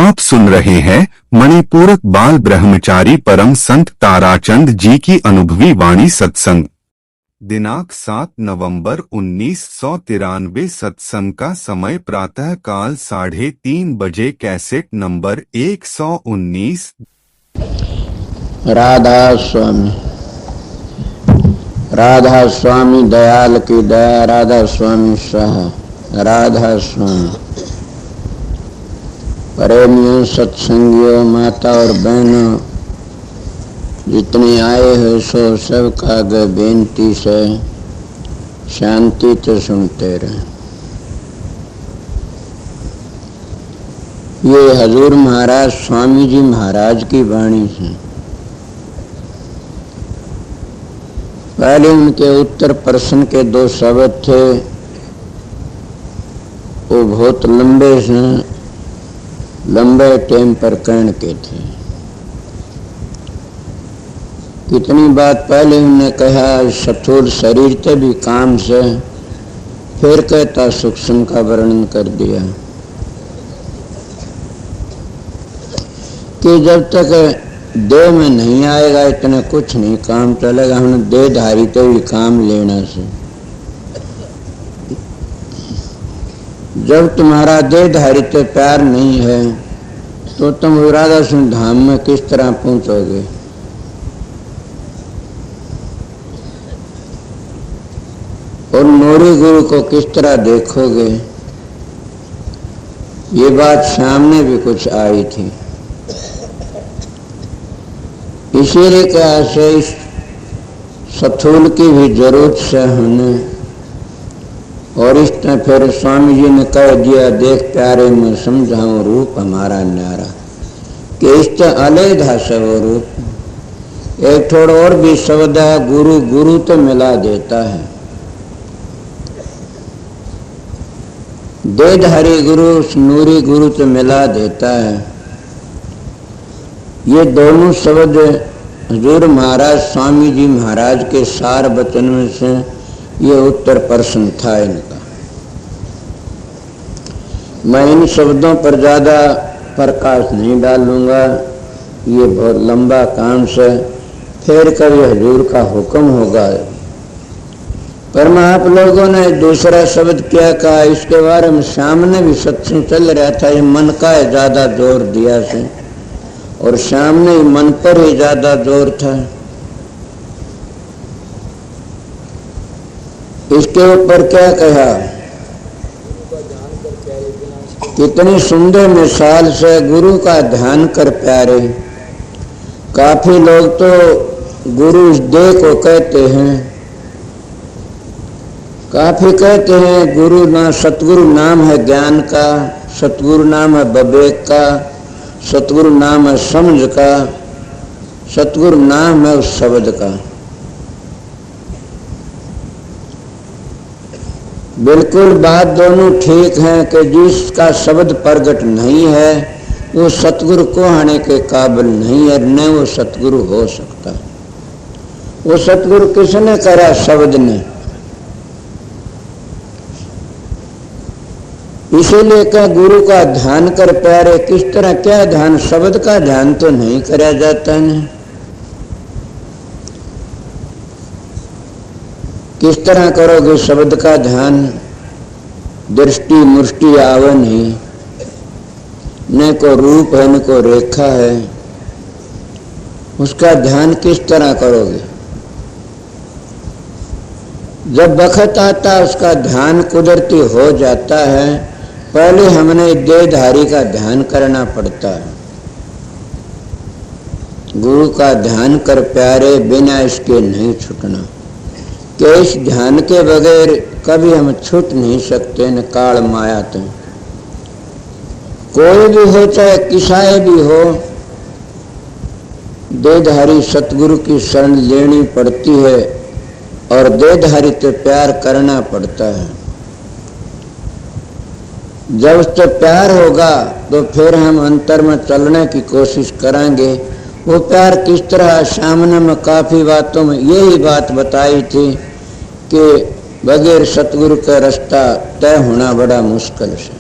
आप सुन रहे हैं मणिपूरक बाल ब्रह्मचारी परम संत ताराचंद जी की अनुभवी वाणी सत्संग। दिनांक 7 नवंबर 1993। सत्संग का समय प्रातः काल 3:30 बजे। Cassette number 119। राधा स्वामी दयाल की दया, राधा स्वामी शाह, राधा स्वामी। प्रेमियों, सत्संगियों, माता और बहनों, जितने आए हो सो सबका आगे बेनती से शांति तो सुनते रहे। ये हजूर महाराज स्वामी जी महाराज की वाणी है। पहले उनके उत्तर प्रश्न के 2 शब्द थे, वो बहुत लंबे टाइम पर कहने के थे। कितनी बात पहले उन्होंने कहा स्थूल शरीर के भी काम से, फिर कहता सूक्ष्म का वर्णन कर दिया कि जब तक देह में नहीं आएगा इतना कुछ नहीं काम चलेगा। हमने देहधारी तो भी काम लेना से। जब तुम्हारा देहधारी तो प्यार नहीं है तो तुम राधा सिंह धाम में किस तरह पहुंचोगे? और नोरी गुरु को किस तरह देखोगे? ये बात सामने भी कुछ आई थी। इसीलिए कहा से इस स्थूल की भी जरूरत से होने। और इस तरह फिर स्वामी जी ने कह दिया, देख प्यारे मैं समझाऊं रूप हमारा न्यारा, कि इस तरह अलग से वो रूप। एक थोड़ा और भी शब्द है, गुरु गुरु तो मिला देता है। देहधारी गुरु नूरी गुरु तो मिला देता है। ये दोनों शब्द हजूर महाराज स्वामी जी महाराज के सार वचन में से ये उत्तर प्रश्न था इनका। मैं इन शब्दों पर ज्यादा प्रकाश नहीं डालूंगा, ये बहुत लंबा काम से फिर कभी हजूर का हुक्म होगा। पर मैं आप लोगों ने दूसरा शब्द क्या कहा इसके बारे में सामने भी सत्संग चल रहा था। ये मन का है ज्यादा जोर दिया से, और सामने ही मन पर ही ज्यादा जोर था। इसके ऊपर क्या कहा, कितनी सुंदर मिसाल से गुरु का ध्यान कर प्यारे। काफी लोग तो गुरु इस देह को कहते हैं, काफी कहते हैं गुरु ना, सतगुरु नाम है ज्ञान का, सतगुरु नाम है विवेक का, सतगुरु नाम है समझ का, सतगुरु नाम है उस शब्द का। बिल्कुल बात दोनों ठीक है कि जिसका शब्द प्रगट नहीं है वो सतगुरु को आने के काबिल नहीं है, न वो सतगुरु हो सकता। वो सतगुरु किसने करा? शब्द ने। इसीलिए क्या गुरु का ध्यान कर प्यारे। किस तरह क्या ध्यान? शब्द का ध्यान तो नहीं करा जाता है। किस तरह करोगे शब्द का ध्यान? दृष्टि मुष्टि आवे नहीं, न को रूप है न को रेखा है, उसका ध्यान किस तरह करोगे? जब वक्त आता उसका ध्यान कुदरती हो जाता है। पहले हमने देहधारी का ध्यान करना पड़ता है। गुरु का ध्यान कर प्यारे, बिना इसके नहीं छूटना। कि इस ध्यान के बगैर कभी हम छूट नहीं सकते न काल माया तो। कोई भी हो चाहे किसाए भी हो, देहधारी सतगुरु की शरण लेनी पड़ती है और देहधारी से प्यार करना पड़ता है। जब उससे प्यार होगा तो फिर हम अंतर में चलने की कोशिश करेंगे। वो प्यार किस तरह? सामने में काफी बातों में यही बात बताई थी कि बगैर सतगुरु का रास्ता तय होना बड़ा मुश्किल है।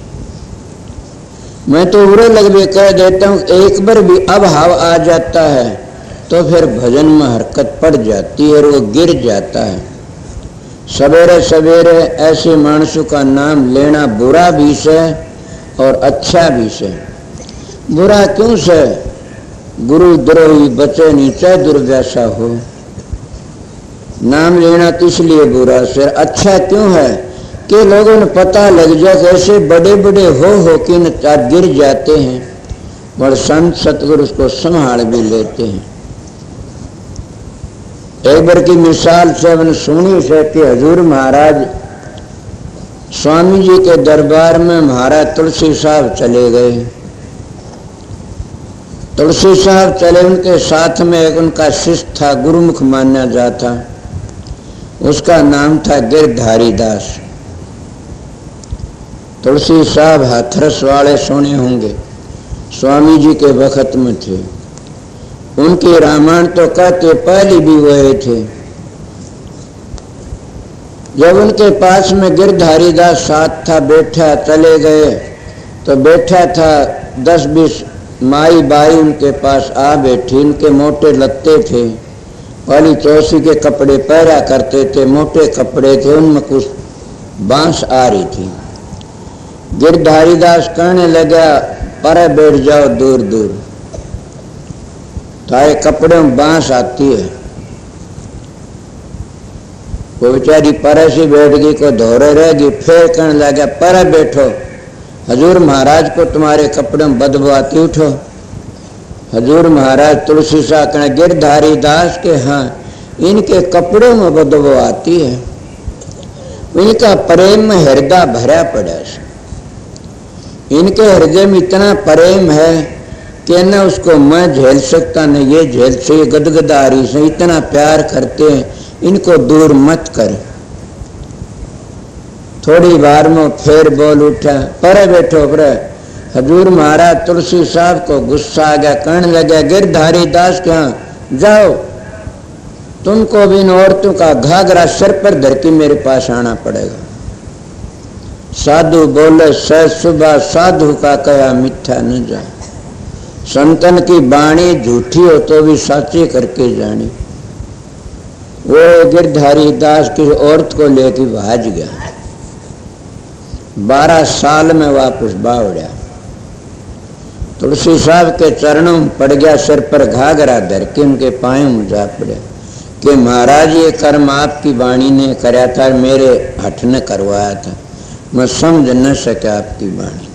मैं तो बुरे लगभग कह देता हूँ, एक बार भी अभाव आ जाता है तो फिर भजन में हरकत पड़ जाती है और वो गिर जाता है। सवेरे सवेरे ऐसे मानसों का नाम लेना बुरा भी से और अच्छा भी से। बुरा क्यों से? गुरु द्रोही बचे नहीं चाहे दुर्व्यसा हो। नाम लेना तो इसलिए बुरा से। अच्छा क्यों है कि लोगों ने पता लग जाए ऐसे बड़े बड़े हो कि न गिर जाते हैं, और संत सतगुरु उसको संभाल भी लेते हैं। एक बार की मिसाल से हमने सुनी से कि हजूर महाराज स्वामी जी के दरबार में महाराज तुलसी साहब चले गए। तुलसी साहब चले, उनके साथ में एक उनका शिष्य था, गुरुमुख माना जाता, उसका नाम था गिरधारी दास। तुलसी साहब हाथरस वाले सुने होंगे, स्वामी जी के वक्त में थे। उनकी रामायण तो कहते पहले भी वही थे। जब उनके पास में गिरधारी दास साथ था, बैठा, चले गए तो बैठा था 10-20 माई बाई उनके पास आ बैठी। उनके मोटे लत्ते थे, पहली चौसी के कपड़े पहरा करते थे, मोटे कपड़े थे, उनमें कुछ बांस आ रही थी। गिरधारी दास कहने लगा, पर बैठ जाओ दूर दूर, तारे कपड़े में बांस आती है। वो बेचारी पर से बैठ गई, को धोरे रह गई। फिर कहने लगा, पर बैठो, हजूर महाराज को तुम्हारे कपड़े में बदबू आती, उठो। हजूर महाराज तुलसी सा कहने, गिरधारी दास के हाँ, इनके कपड़ों में बदबू आती है। इनका प्रेम में हृदय भरा पड़ा। इनके हृदय में इतना प्रेम है कि न उसको मैं झेल सकता न ये झेल से, गदगदारी से इतना प्यार करते हैं, इनको दूर मत कर। थोड़ी बार में फिर बोल उठा, पर बैठो पर। हजूर महाराज तुलसी साहब को गुस्सा आ गया, कहने लगा, गिरधारी दास के यहाँ जाओ, तुमको भी इन औरतों का घाघरा सिर पर धर के मेरे पास आना पड़ेगा। साधु बोले, सह सुबह साधु का कहा मिथ्या न जाए। संतन की बाणी झूठी हो तो भी साची करके जानी। वो गिरधारी दास की औरत को लेके भाज गया। 12 साल में वापस बावड़ा। तुलसी साहब के चरणों में पड़ गया, सिर पर घाघरा धर के उनके पायों में जा पड़े कि महाराज ये कर्म आपकी वाणी ने कराया था, मेरे हठ ने करवाया था, मैं समझ न सका आपकी वाणी,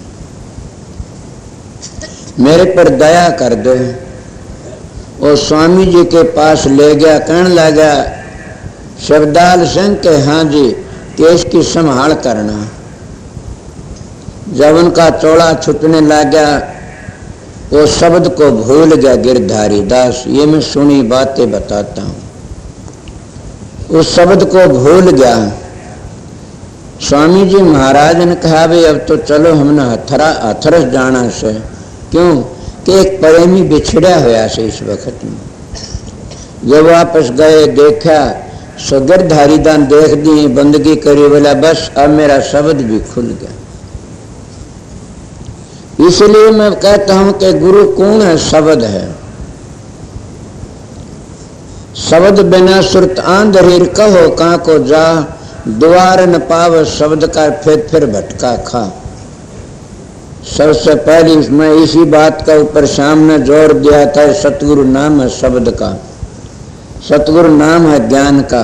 मेरे पर दया कर दो। और स्वामी जी के पास ले गया, कहने लगा, शब्दाल सिंह के हाँ जी, केस की संभाल करना। जब उनका चौड़ा छूटने लगा, वो शब्द को भूल गया गिरधारी दास। ये मैं सुनी बातें बताता हूँ। उस शब्द को भूल गया। स्वामी जी महाराज ने कहा, भाई अब तो चलो, हमने हथरस जाना से। क्यों कि एक प्रेमी बिछड़ा हुआ से इस वक्त में। जब वापस गए, देखा सो गिरधारी दान देख दी, बंदगी करी, बोला बस अब मेरा शब्द भी खुल गया। इसलिए मैं कहता हूं कि गुरु कौन है? शब्द है। शब्द बिना सुरत आंधरीर कहो कां को जा, द्वार न पाव शब्द का फिर भटका खा। सबसे पहले मैं इसी बात का ऊपर सामने जोर दिया था, सतगुरु नाम है शब्द का, सतगुरु नाम है ज्ञान का।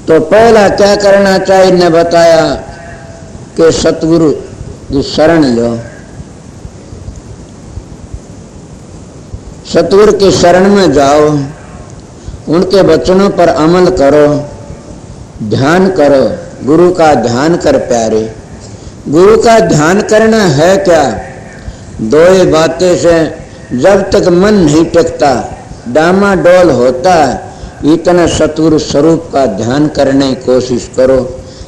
तो पहला क्या करना चाहिए, ने बताया कि सतगुरु की शरण लो, सतगुरु की शरण में जाओ, उनके वचनों पर अमल करो, ध्यान करो, गुरु का ध्यान कर प्यारे। गुरु का ध्यान करना है क्या? दो ही बातें से जब तक मन नहीं टिकता, डामाडोल होता है, इतना सतगुरु स्वरूप का ध्यान करने की कोशिश करो।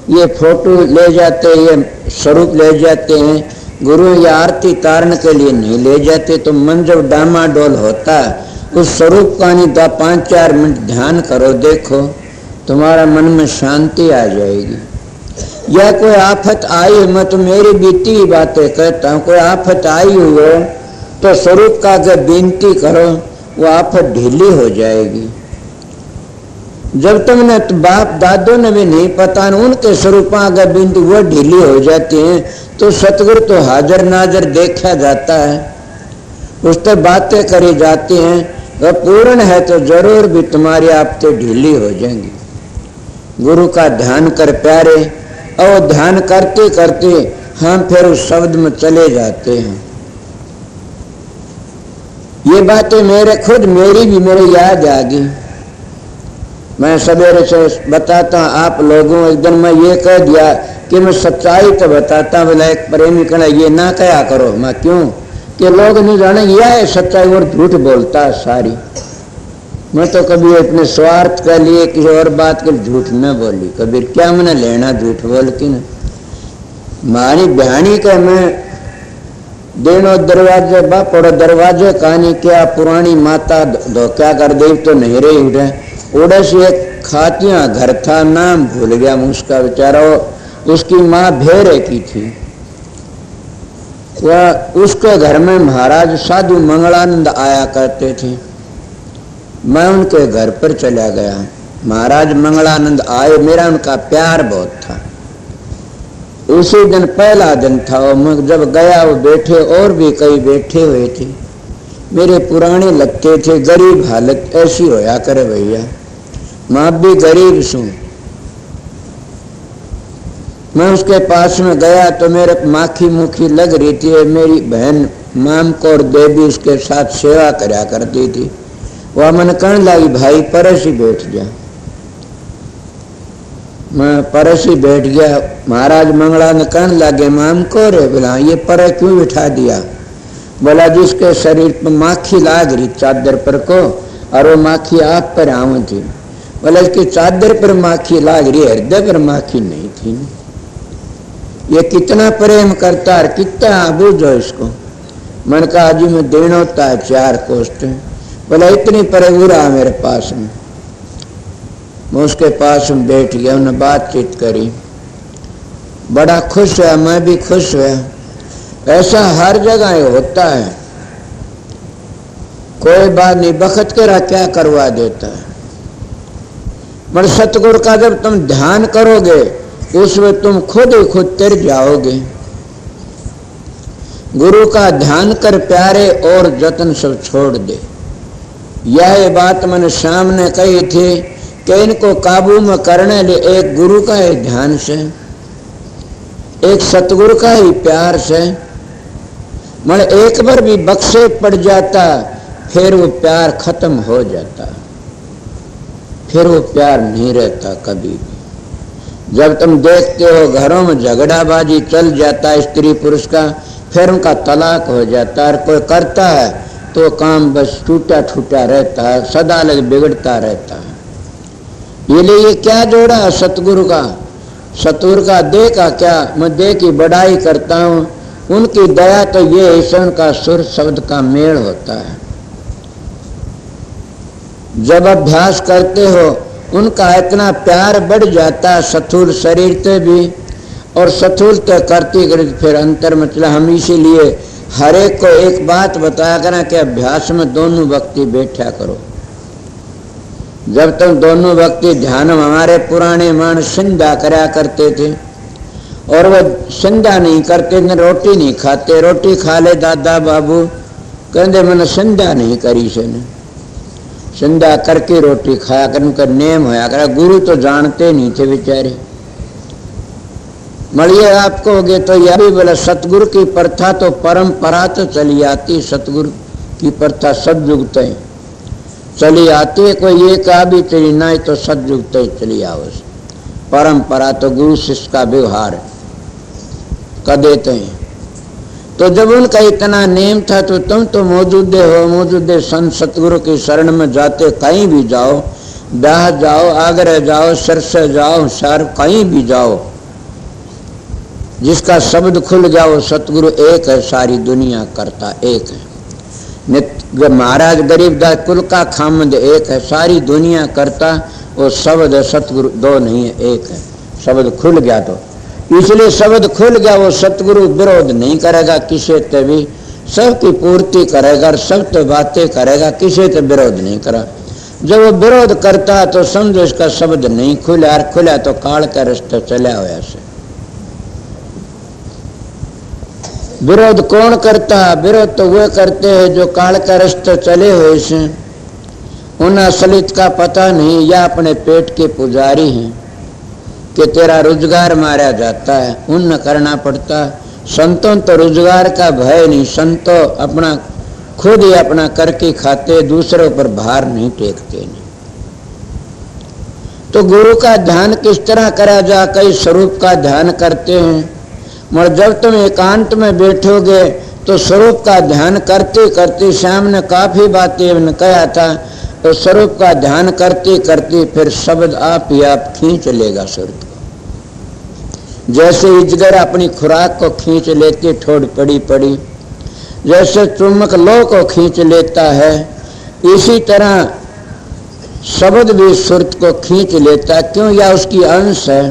ये फोटो ले जाते, ये स्वरूप ले जाते हैं, गुरु या आरती तारने के लिए नहीं ले जाते। तो मन जब डामाडोल होता है, उस स्वरूप का नहीं 5-4 मिनट ध्यान करो, देखो तुम्हारा मन में शांति आ जाएगी। या कोई आफत आई, मैं तो मेरी बीती ही बातें कहता हूँ, कोई आफत आई हुई हो तो स्वरूप का अगर विनती करो, वो आफत ढीली हो जाएगी। जब तुमने बाप दादों ने भी नहीं पता, उनके स्वरूप अगर बिंदु वो ढीली हो जाती है, तो सतगुरु तो हाजिर नाजर देखा जाता है, उस पर बातें करी जाती हैं, वह पूर्ण है तो जरूर भी तुम्हारी आफतें ढीली हो जाएंगी। गुरु का ध्यान कर प्यारे, और ध्यान करते करते हम फिर उस शब्द में चले जाते हैं। ये बातें मेरे खुद मेरी भी मेरे याद आ गई। मैं सवेरे से बताता आप लोगों, एक दिन मैं ये कह दिया कि मैं सच्चाई तो बताता, बोला एक प्रेमी कहना ये ना कहा करो। मैं क्यों? कि लोग नहीं जाने यह है सच्चाई और झूठ बोलता है सारी। मैं तो कभी अपने स्वार्थ के लिए किसी और बात के झूठ न बोली, कभी क्या मैंने लेना झूठ बोल के न। मारी बहनी का मैं देनो दरवाजे बापड़ो दरवाजे कहानी क्या पुरानी माता धोख्या कर दे तो नहीं रही उड़े से एक खातियां घर था, नाम भूल गया उसका बेचारा, उसकी माँ भेरे की थी। वह उसके घर में महाराज साधु मंगलानंद आया करते थे। मैं उनके घर पर चला गया, महाराज मंगलानंद आए, मेरा उनका प्यार बहुत था। उसी दिन पहला दिन था, मैं जब गया वो बैठे और भी कई बैठे हुए थे, मेरे पुराने लगते थे, गरीब हालत ऐसी होया करे भैया, मैं भी गरीब सू। मैं उसके पास में गया तो मेरे माखी मुखी लग रही थी, मेरी बहन माम कौर देवी उसके साथ सेवा करया करती थी। वह मन कहने लगी भाई परसी बैठ जा। मैं परसी बैठ गया। महाराज मंगला ने कहने लगे माम कौर है? बोला ये पर क्यों बिठा दिया? बोला जिसके शरीर पर माखी लाग रही चादर पर को, और वो माखी आप पर आव थी। बोला इसकी चादर पर माखी लाग रही, हृदय पर माखी नहीं थी। ये कितना प्रेम करता है, कितना बूझो इसको। मन का जी में देना होता है 4 कोष्ठ। बोला इतनी परेगुरा मेरे पास में। मैं उसके पास में बैठ गया, उन्हें बातचीत करी, बड़ा खुश हुआ, मैं भी खुश हुआ। ऐसा हर जगह होता है, कोई बात नहीं, बखत करा क्या करवा देता है। पर सतगुरु का जब तुम ध्यान करोगे उसमें तुम खुद ही खुद तर जाओगे। गुरु का ध्यान कर प्यारे और जतन सब छोड़ दे। यह बात मैंने सामने कही थी कि इनको काबू में करने लिए एक गुरु का ही ध्यान से, एक सतगुरु का ही प्यार से, मन एक बार भी बख्शे पड़ जाता फिर वो प्यार खत्म हो जाता, फिर वो प्यार नहीं रहता कभी भी। जब तुम देखते हो घरों में झगड़ाबाजी चल जाता है स्त्री पुरुष का, फिर उनका तलाक हो जाता है। कोई करता है तो काम बस टूटा टूटा रहता है, सदा लग बिगड़ता रहता है। ये लिए क्या जोड़ा है सतगुरु का? सतगुरु का दे का क्या, मैं दे की बड़ाई करता हूँ। उनकी दया तो ये है उनका सुर शब्द का मेल होता है। जब अभ्यास करते हो उनका इतना प्यार बढ़ जाता है स्थूल शरीर से भी, और स्थूल तो करते करते फिर अंतर मतलब। हम इसीलिए हर एक को एक बात बताया करें कि अभ्यास में दोनों व्यक्ति बैठा करो। जब तक दोनों व्यक्ति ध्यान, हमारे पुराने मान संध्या कराया करते थे, और वह संध्या नहीं करते थे, रोटी नहीं खाते। रोटी खा ले दादा बाबू, कहते मैंने संध्या नहीं करी से ने, संध्या करके रोटी खाया कर, उनका नेम होया करा। गुरु तो जानते नहीं थे बेचारे। मलिए आप कहोगे तो यह भी बोला सतगुरु की प्रथा तो परंपरा तो चली आती, सतगुरु की प्रथा सतयुग तय चली आती है। कोई ये कहा भी चली नहीं तो सतयुग तय चली आओ। परंपरा तो गुरु शिष्य का व्यवहार कर देते हैं। तो जब उनका इतना नेम था तो तुम तो मौजूदे हो, मौजूदे संत सतगुरु की शरण में जाते, कहीं भी जाओ, दाह जाओ, आगरा जाओ, सरसे जाओ, शहर कहीं भी जाओ, जिसका शब्द खुल गया वो सतगुरु एक है, सारी दुनिया करता एक है। नित्य महाराज गरीबदास कुल का खामद एक है, सारी दुनिया करता वो शब्द है। सतगुरु दो नहीं है, एक है। शब्द खुल गया तो इसलिए शब्द खुल गया, वो सतगुरु विरोध नहीं करेगा किसी से भी, सबकी पूर्ति करेगा और सब तो बातें करेगा, किसी से विरोध नहीं करा। जब वो विरोध करता है तो समझो इसका शब्द नहीं खुला, और खुला तो काल का रास्ता चला हुआ से। विरोध कौन करता है? विरोध तो वे करते हैं जो काल का रास्ता चले हुए से, उन्हें असलियत का पता नहीं, या अपने पेट के पुजारी हैं कि तेरा रोजगार मारा जाता है, उन करना पड़ता। संतों तो रोजगार का भय नहीं, संतों अपना खुद ही अपना करके खाते, दूसरों पर भार नहीं टेकते नहीं। तो गुरु का ध्यान किस तरह करा जा? कई स्वरूप का ध्यान करते हैं, मगर जब तुम एकांत में बैठोगे तो स्वरूप का ध्यान करते करते, श्याम ने काफी बातें कहा था, तो स्वरूप का ध्यान करते करते फिर शब्द आप ही आप खींच लेगा स्वरूप को। जैसे इजगर अपनी खुराक को खींच लेते ठोड़ पड़ी पड़ी, जैसे चुम्बक लौ को खींच लेता है, इसी तरह शब्द भी सुरत को खींच लेता है। क्यों? या उसकी अंश है,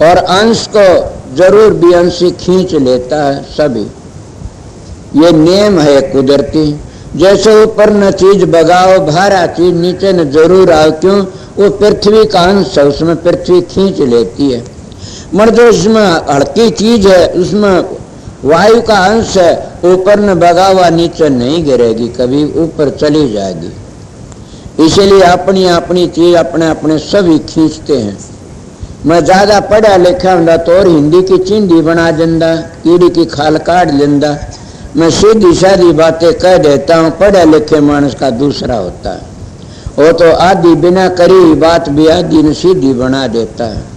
और अंश को जरूर भी अंशी खींच लेता है सभी। ये नियम है कुदरती। जैसे ऊपर न चीज बगाओ, भारा चीज नीचे न जरूर आओ। क्यों? वो पृथ्वी का अंश है, उसमें पृथ्वी खींच लेती है। मगर जो उसमें हल्की चीज है, उसमें वायु का अंश है, ऊपर न बगावा नीचे नहीं गिरेगी, कभी ऊपर चली जाएगी। इसलिए अपनी अपनी चीज अपने अपने सभी खींचते हैं। मैं ज्यादा पढ़ा लिखा हूँ तो और हिंदी की चिंडी बना देंदा, कीड़ी की खाल काट लेंदा। मैं सीधी सादी बातें कह देता हूँ, पढ़े लिखे मानस का दूसरा होता है, वो तो आधी बिना करी बात भी आधी न सीधी बना देता है।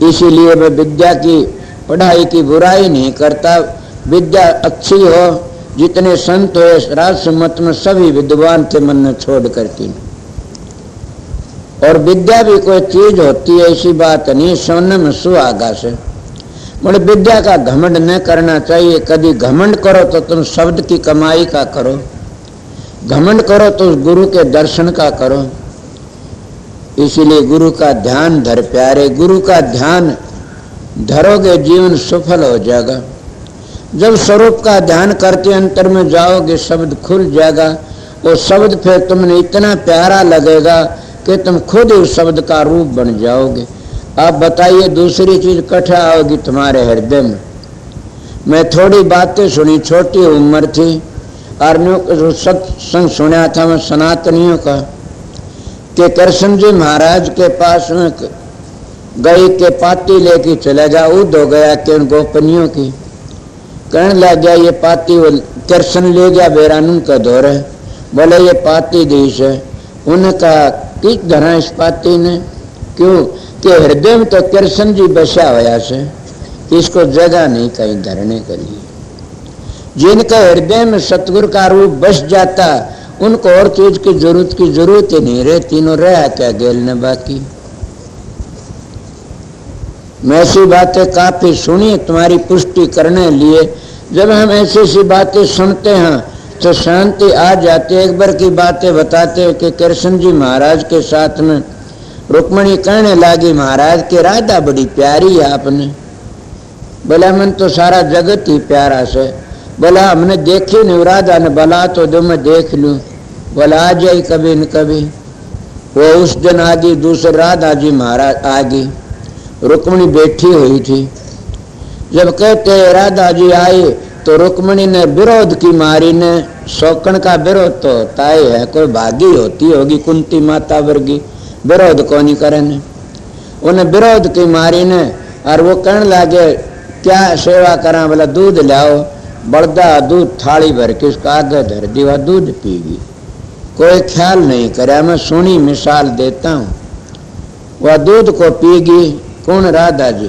इसीलिए मैं विद्या की पढ़ाई की बुराई नहीं करता। विद्या अच्छी हो, जितने संत हो राजसमत में सभी विद्वान थे मन में छोड़ करके। और विद्या भी कोई चीज होती है ऐसी बात नहीं, सोने में सुहागा से। मगर विद्या का घमंड न करना चाहिए। कभी घमंड करो तो तुम शब्द की कमाई का करो, घमंड करो तो गुरु के दर्शन का करो। इसीलिए गुरु का ध्यान धर प्यारे, गुरु का ध्यान धरोगे जीवन सफल हो जाएगा। जब स्वरूप का ध्यान करके अंतर में जाओगे शब्द खुल जाएगा। वो शब्द फिर तुमने इतना प्यारा लगेगा कि तुम खुद उस शब्द का रूप बन जाओगे। आप बताइए दूसरी चीज कठा आओगी तुम्हारे हृदय में। मैं थोड़ी बातें सुनी, छोटी उम्र थी, और सत्संग सुना था मैं सनातनियों का कि कृष्ण जी महाराज के पास में गई के पाती लेके चला गया, उद हो गया कि उन गोपनियों की कहने लग गया ये पाती कृष्ण ले गया बेरानून का दौर है। बोले ये पाती देश है। उन्होंने कहा किस तरह इस पाती ने? क्यों कि हृदय में तो कृष्ण जी बसा हुआ से, इसको जगह नहीं कहीं धरने के लिए। जिनका हृदय में सतगुरु का रूप बस जाता उनको और चीज की जरूरत ही नहीं रहे, तीनों रहा क्या गेल ने बाकी। मैं ऐसी बातें काफी सुनी तुम्हारी पुष्टि करने लिए। जब हम ऐसी ऐसी बातें सुनते हैं तो शांति आ जाती। एक बार की बातें बताते हैं कि कृष्ण जी महाराज के साथ में रुक्मणी कहने लगी महाराज के राधा बड़ी प्यारी है आपने। बोला मन तो सारा जगत ही प्यारा से। बोला हमने देखी नहीं राधा ने, बोला तो दो मैं देख लूं। बोला आ जाई कभी न कभी। वो उस दिन आ गई, दूसरे राधा जी महाराज आ गई, रुक्मणी बैठी हुई थी। जब कहते राधा जी आई तो रुक्मणी ने विरोध की मारी ने, शौकन का विरोध तो होता ही है, कोई भागी होती होगी कुंती माता वर्गी, विरोध को नहीं करे ने। उन्हें विरोध की मारी ने और वो कहने लगे क्या सेवा करा? बोला दूध लाओ। बड़दा दूध थाली भर के उसका आगे धर दिया, दूध पीगी। कोई ख्याल नहीं करे। मैं सुनी मिसाल देता हूँ। वह दूध को पीगी। कौन? राधा जी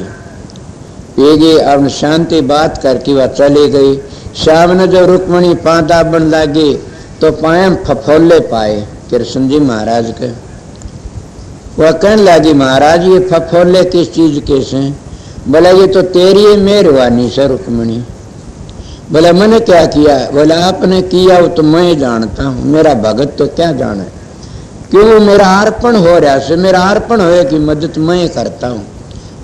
पीगी। अब शांति बात करके वह चली गई। श्याम ने जो रुक्मणी पांदा बन लगी तो पाए फफोले पाए कृष्ण जी महाराज के। वह कहने लगी महाराज ये फफोले किस चीज के से? बोला ये तो तेरी मेहरबानी से रुक्मणी। बोला मैंने क्या किया? बोला आपने किया वो तो मैं जानता हूँ, मेरा भगत तो क्या जाने। क्यों? मेरा अर्पण हो रहा से, मेरा अर्पण हो की मदद मैं करता हूँ।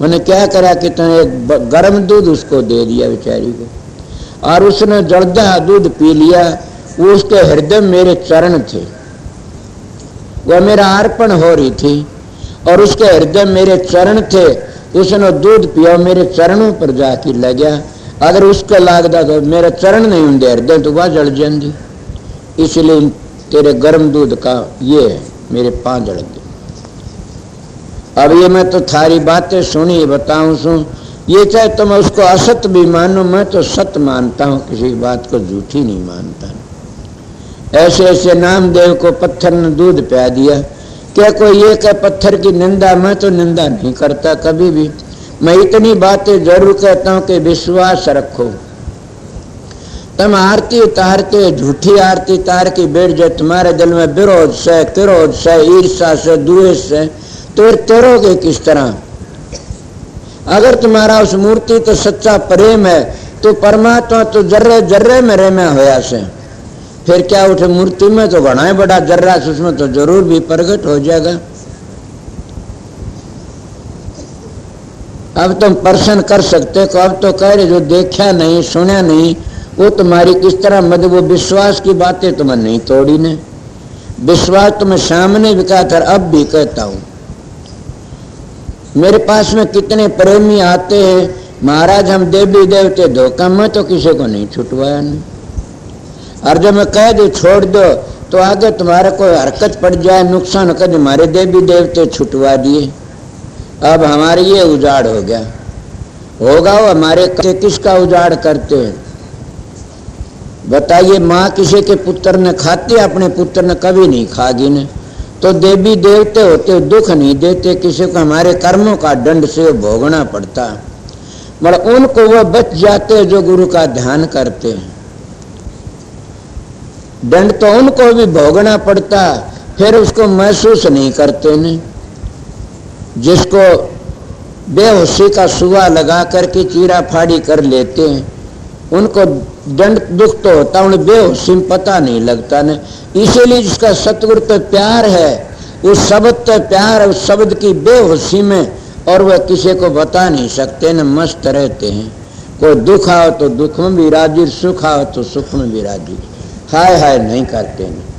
मैंने क्या करा कि तूने एक गर्म दूध उसको दे दिया बेचारी को, और उसने जर्दा दूध पी लिया। वो उसके हृदय में मेरे चरण थे, वह मेरा अर्पण हो रही थी और उसके हृदय मेरे चरण थे। उसने दूध पिया, मेरे चरणों पर जाके लग गया। अगर उसको लागदा तो मेरा चरण नहीं होंगे हृदय, तो वह जल जाती। इसलिए तेरे गर्म दूध का ये है, मेरे पांव जल गए। अब ये मैं तो थारी बातें सुनी बताऊं सुन, ये चाहे तुम उसको असत भी मानो, मैं तो सत्य मानता हूं, किसी बात को झूठी नहीं मानता। ऐसे ऐसे नामदेव को पत्थर ने दूध पिया दिया। क्या कोई ये कह पत्थर की निंदा? मैं तो निंदा नहीं करता कभी भी। मैं इतनी बातें जरूर कहता हूं कि विश्वास रखो। तुम आरती उतारते, झूठी आरती तार के बैठ जाए, तुम्हारे दिल में विरोध से, क्रोध से, ईर्ष्या से, द्वेष से, तो तैरोगे किस तरह? अगर तुम्हारा उस मूर्ति तो सच्चा प्रेम है, तो परमात्मा तो जर्रे जर्रे में रेमा होया से, फिर क्या उठे मूर्ति में तो घना ही बड़ा जर्रा, उसमें तो जरूर भी प्रकट हो जाएगा। अब तुम प्रश्न कर सकते हो, अब तो कह रहे जो देखा नहीं सुना नहीं, वो तुम्हारी किस तरह मत, वो विश्वास की बातें तुम्हें नहीं तोड़ी ने। विश्वास तुम्हें सामने भी कहा था, अब भी कहता हूं। मेरे पास में कितने प्रेमी आते हैं, महाराज हम देवी देवते धोखा, मैं तो किसी को नहीं छुटवाया नहीं। और जब मैं कह दे छोड़ दो, तो आगे तुम्हारा कोई हरकत पड़ जाए, नुकसान कर, हमारे देवी देवते छुटवा दिए। अब हमारे ये उजाड़ हो गया, होगा वो हमारे किसका उजाड़ करते हैं बताइए? माँ किसी के पुत्र ने खाती, अपने पुत्र ने कभी नहीं खागी ने। तो देवी देवते होते दुख नहीं देते किसी को, हमारे कर्मों का दंड से भोगना पड़ता। मतलब उनको वह बच जाते जो गुरु का ध्यान करते हैं, दंड तो उनको भी भोगना पड़ता, फिर उसको महसूस नहीं करते ने। जिसको बेहोशी का सुआ लगा करके चीरा फाड़ी कर लेते हैं, उनको दंड दुख तो होता, उन्हें बेहोशी में पता नहीं लगता ने। इसीलिए जिसका सतगुरु तो प्यार है, उस शब्द तो प्यार है, उस शब्द की बेहोशी में, और वह किसी को बता नहीं सकते न, मस्त रहते हैं। कोई दुख आओ तो दुख में भी राजी, सुख आओ तो सुख में भी राजी, हाय हाय नहीं करते हैं।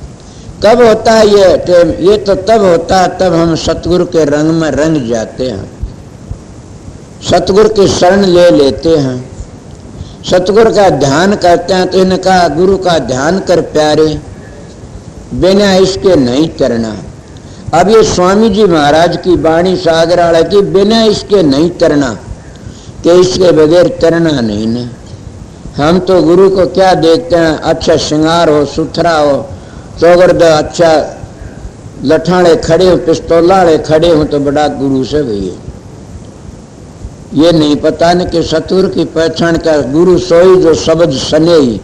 कब होता है ये टाइम? ये तो तब होता है तब हम सतगुरु के रंग में रंग जाते हैं, सतगुरु की शरण ले लेते हैं, सतगुरु का ध्यान करते हैं। तो इन्हें कहा गुरु का ध्यान कर प्यारे, बिना इसके नहीं तरना। अब ये स्वामी जी महाराज की वाणी सागराड़ा की, बिना इसके नहीं तरना, कि इसके बगैर तरना नहीं न। हम तो गुरु को क्या देखते हैं? अच्छा श्रृंगार हो, सुथरा हो, चौगर्द अच्छा लठाड़े खड़े हो, पिस्तौलाड़े खड़े हो तो बड़ा गुरु से भैया। ये नहीं पता न कि सतगुरु की पहचान क्या? गुरु सोई जो शब्द सनेही,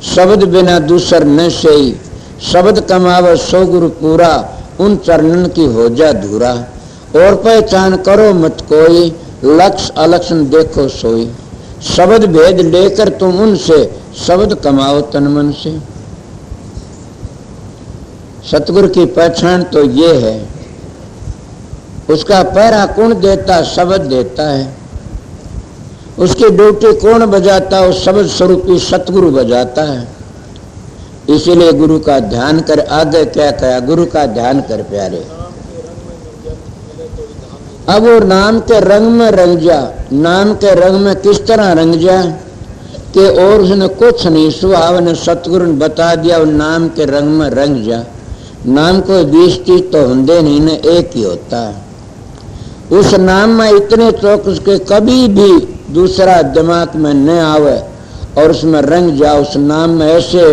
शब्द बिना दूसर न सेई, शब्द कमावे सो गुरु पूरा, उन चरणन की हो जा धूरा। और पहचान करो मत कोई, लक्ष्य अलक्षण देखो सोई। शब्द भेद लेकर तुम उनसे, शब्द कमाओ तन मन से। सतगुरु की पहचान तो ये है। उसका पहरा कौन देता? शब्द देता है। उसकी ड्यूटी कौन बजाता? उस शब्द स्वरूपी सतगुरु बजाता है। इसीलिए गुरु का ध्यान कर। आगे क्या कहा? गुरु का ध्यान कर प्यारे। अब वो नाम के रंग में रंग जा। नाम के रंग में किस तरह रंग जा कि और उसने कुछ नहीं, सुहाव ने सतगुरु ने बता दिया, वो नाम के रंग में रंग जा। नाम को 20 चीज तो होंगे नहीं न, एक ही होता है। उस नाम में इतने चौकस के कभी भी दूसरा दिमाग में न आवे, और उसमें रंग जाओ, उस नाम में ऐसे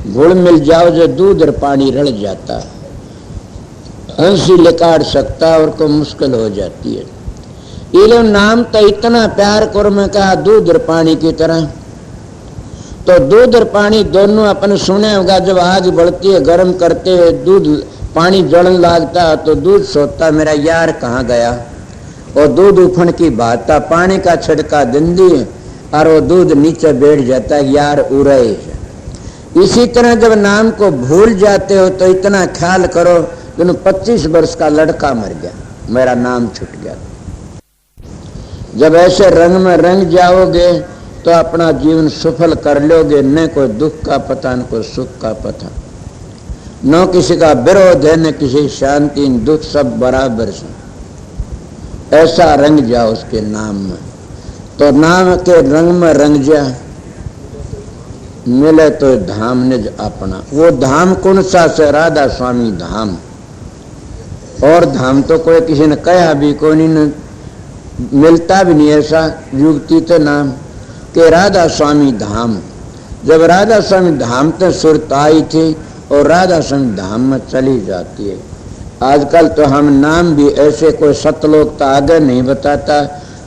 घुल मिल जाओ जो दूध और पानी रल जाता है। हंसी लिकाड़ सकता और को मुश्किल हो जाती है। ये नाम तो इतना प्यार करो, मैं कहा दूध और पानी की तरह। तो दूध और पानी दोनों अपन सुने होगा, जब आग बढ़ती है गर्म करते हुए दूध पानी जलन लगता है तो दूध सोचता मेरा यार कहाँ गया, और दूध उफन की भाता पानी का छिड़का दिंदी और वो दूध नीचे बैठ जाता है, यार उड़े। इसी तरह जब नाम को भूल जाते हो तो इतना ख्याल करो, 25 वर्ष का लड़का मर गया, मेरा नाम छूट गया। जब ऐसे रंग में रंग जाओगे तो अपना जीवन सफल कर लोगे। न कोई दुख का पता, न कोई सुख का पता, न किसी का विरोध है, न किसी शांति, न दुख, सब बराबर से। ऐसा रंग जाओ उसके नाम में। तो नाम के रंग में रंग जा, मिले तो धाम निज अपना। वो धाम कौन सा से? राधा स्वामी धाम। और धाम तो कोई किसी ने कहा भी कोई नहीं, मिलता भी नहीं ऐसा युक्ति तो नाम के राधा स्वामी धाम। जब राधा स्वामी धाम तो सुरत आई थी और राधा स्वामी धाम में चली जाती है। आजकल तो हम नाम भी ऐसे, कोई सतलोक तो आगे नहीं बताता,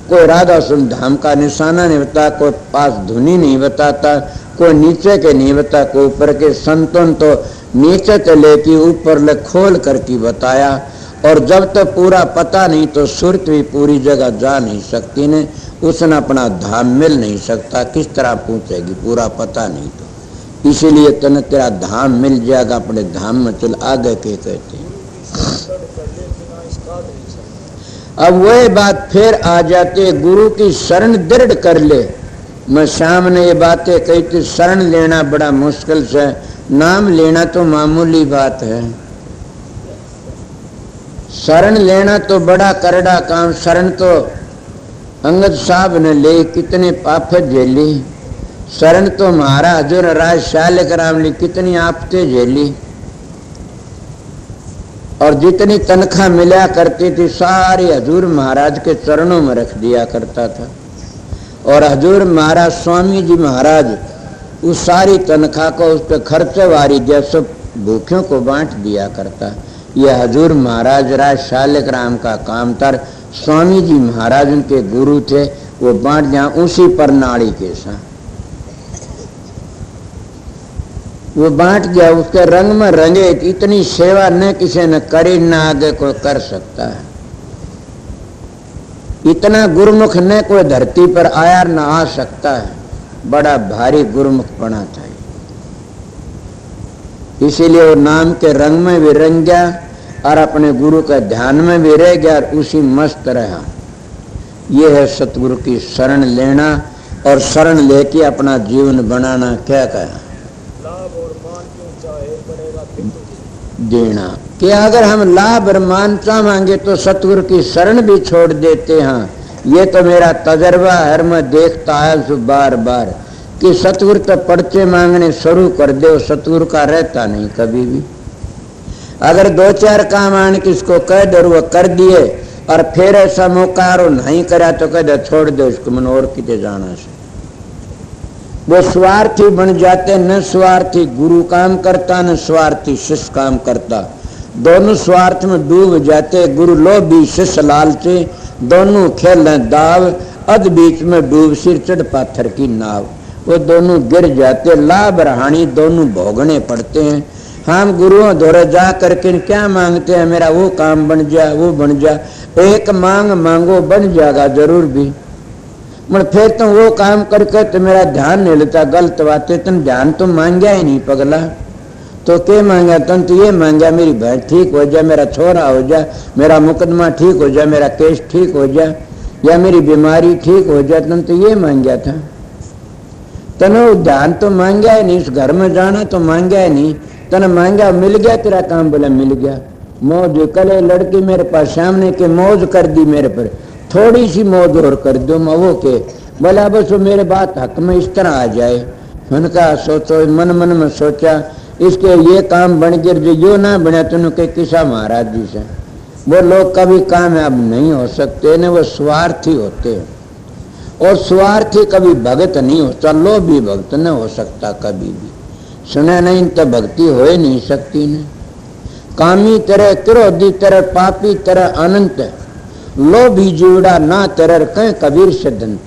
कोई राधा स्वामी धाम का निशाना नहीं बताता, कोई पास धुनी नहीं बताता, कोई नीचे के नहीं बता, कोई ऊपर के। संतों तो नीचे से लेके ऊपर ले खोल करके बताया। और जब तक पूरा पता नहीं तो सुरत भी पूरी जगह जा नहीं सकती ने, उसने अपना धाम मिल नहीं सकता। किस तरह पूछेगी पूरा पता नहीं तो। इसीलिए तने तेरा धाम मिल जाएगा, अपने धाम में चल। आगे के कहते हैं। अब वही बात फिर आ जाती है, गुरु की शरण दृढ़ कर ले। मैं शाम ने ये बातें कही थी, शरण लेना बड़ा मुश्किल से, नाम लेना तो मामूली बात है, शरण लेना तो बड़ा करड़ा काम। शरण तो अंगद साहब ने ले, कितने आफत झेली। शरण तो महाराज हजूर राज शालिक राम ने कितनी आफतें झेली। और जितनी तनख्वाह मिला करती थी सारी हजूर महाराज के चरणों में रख दिया करता था। और हजूर महाराज स्वामी जी महाराज उस सारी तनख्वाह को उस पर खर्चे वारी जैसे भूखों को बांट दिया करता। यह हजूर महाराज राज शालिक राम का काम था। स्वामी जी महाराज उनके गुरु थे, वो बांट जहाँ उसी प्रणाली के साथ वो बांट गया। उसके रंग में रंगे। इतनी सेवा न किसी ने करी, न आगे कोई कर सकता है। इतना गुरुमुख न कोई धरती पर आया न आ सकता है। बड़ा भारी गुरुमुख पना था। इसीलिए वो नाम के रंग में भी रंग गया और अपने गुरु के ध्यान में भी रह गया और उसी मस्त रहा। ये है सतगुरु की शरण लेना और शरण लेके अपना जीवन बनाना। क्या कहा? देना कि अगर हम लाभ और मानता मांगे तो सतगुरु की शरण भी छोड़ देते हैं। ये तो मेरा तजर्बा है, मैं देखता आया बार बार कि सतगुरु तो पर्चे मांगने शुरू कर दे, सतगुरु का रहता नहीं कभी भी। अगर दो चार काम आने किसको कह दो वो कर दिए और फिर ऐसा मौका और नहीं करा तो कह दे छोड़ दो उसको, मन और किते जाना से। वो स्वार्थी बन जाते, न स्वार्थी गुरु काम करता न स्वार्थी शिष्य काम करता। दोनों स्वार्थ में डूब जाते, गुरु लोभी शिष्य लालची, दोनों खेल दाव, अध बीच में डूब सिर चढ़ पाथर की नाव। वो दोनों गिर जाते, लाभ रहानी दोनों भोगने पड़ते हैं। हम गुरुओं द्वारा जा करके क्या मांगते हैं? मेरा वो काम बन जा, वो बन जा। एक मांग मांगो बन जाएगा जरूर भी, मगर फिर तुम वो काम करके तो मेरा ध्यान नहीं लेता, गलत बातें। तुम ध्यान तो मांगा ही नहीं पगला, तो क्या मांगा? तुम तो ये मांगा मेरी बहन ठीक हो जाए, मेरा छोरा हो जाए, मेरा मुकदमा ठीक हो जाए, मेरा केस ठीक हो जाए, या मेरी बीमारी ठीक हो जाए। तुम तो ये मांगा था। तने ध्यान तो मांगा ही नहीं, उस घर में जाना तो मांगा ही नहीं। तने मांगा मिल गया तेरा काम? बोला मिल गया। मौज कल लड़की मेरे पास सामने के मौज कर दी मेरे पर, थोड़ी सी मौज और कर दो मवो के। बोला बस वो मेरे बात हक में इस तरह आ जाए। उनका सोचो, मन मन में सोचा इसके ये काम बन गया जो यो ना बना तुम के किसा महाराज जी से। वो लोग कभी कामयाब नहीं हो सकते न, वो स्वार्थी होते हैं। और स्वार्थी कभी भगत नहीं होता, लोभी भक्त न हो सकता कभी भी। सुना नहीं तो भक्ति हो ही नहीं सकती न। कामी तरह, क्रोधी तरह, पापी तरह अनंत, लोभी जीवड़ा ना तरह कह कबीर सिद्धंत।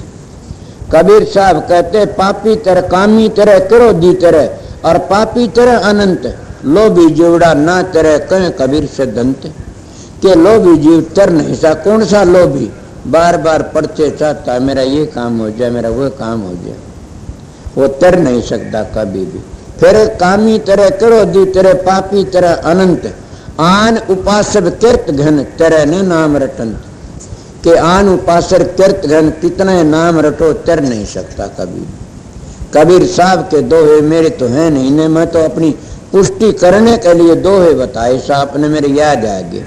कबीर साहब कहते पापी तरह, कामी तरह, क्रोधी तरह और पापी तरह अनंत, लोभी जीवड़ा ना तरह कह कबीर सिद्धंत। के लोभी जीव तर नहीं सा। कौन सा लोभी? बार बार पर्चे चाहता, मेरा ये काम हो जाए, मेरा वो काम हो जाए, वो तर नहीं सकता कभी भी। फिर कामी तरह, क्रोधी तरह, पापी तरह अनंत, आन उपासक तीर्थ घन तरह न नाम रटंत। कि आन उपासर कृत घन कितने नाम रटो तर नहीं सकता कबीर। कबीर साहब के दोहे मेरे तो हैं नहीं ने, मैं तो अपनी पुष्टि करने के लिए दोहे बताए साहब ने मेरे याद आ गए।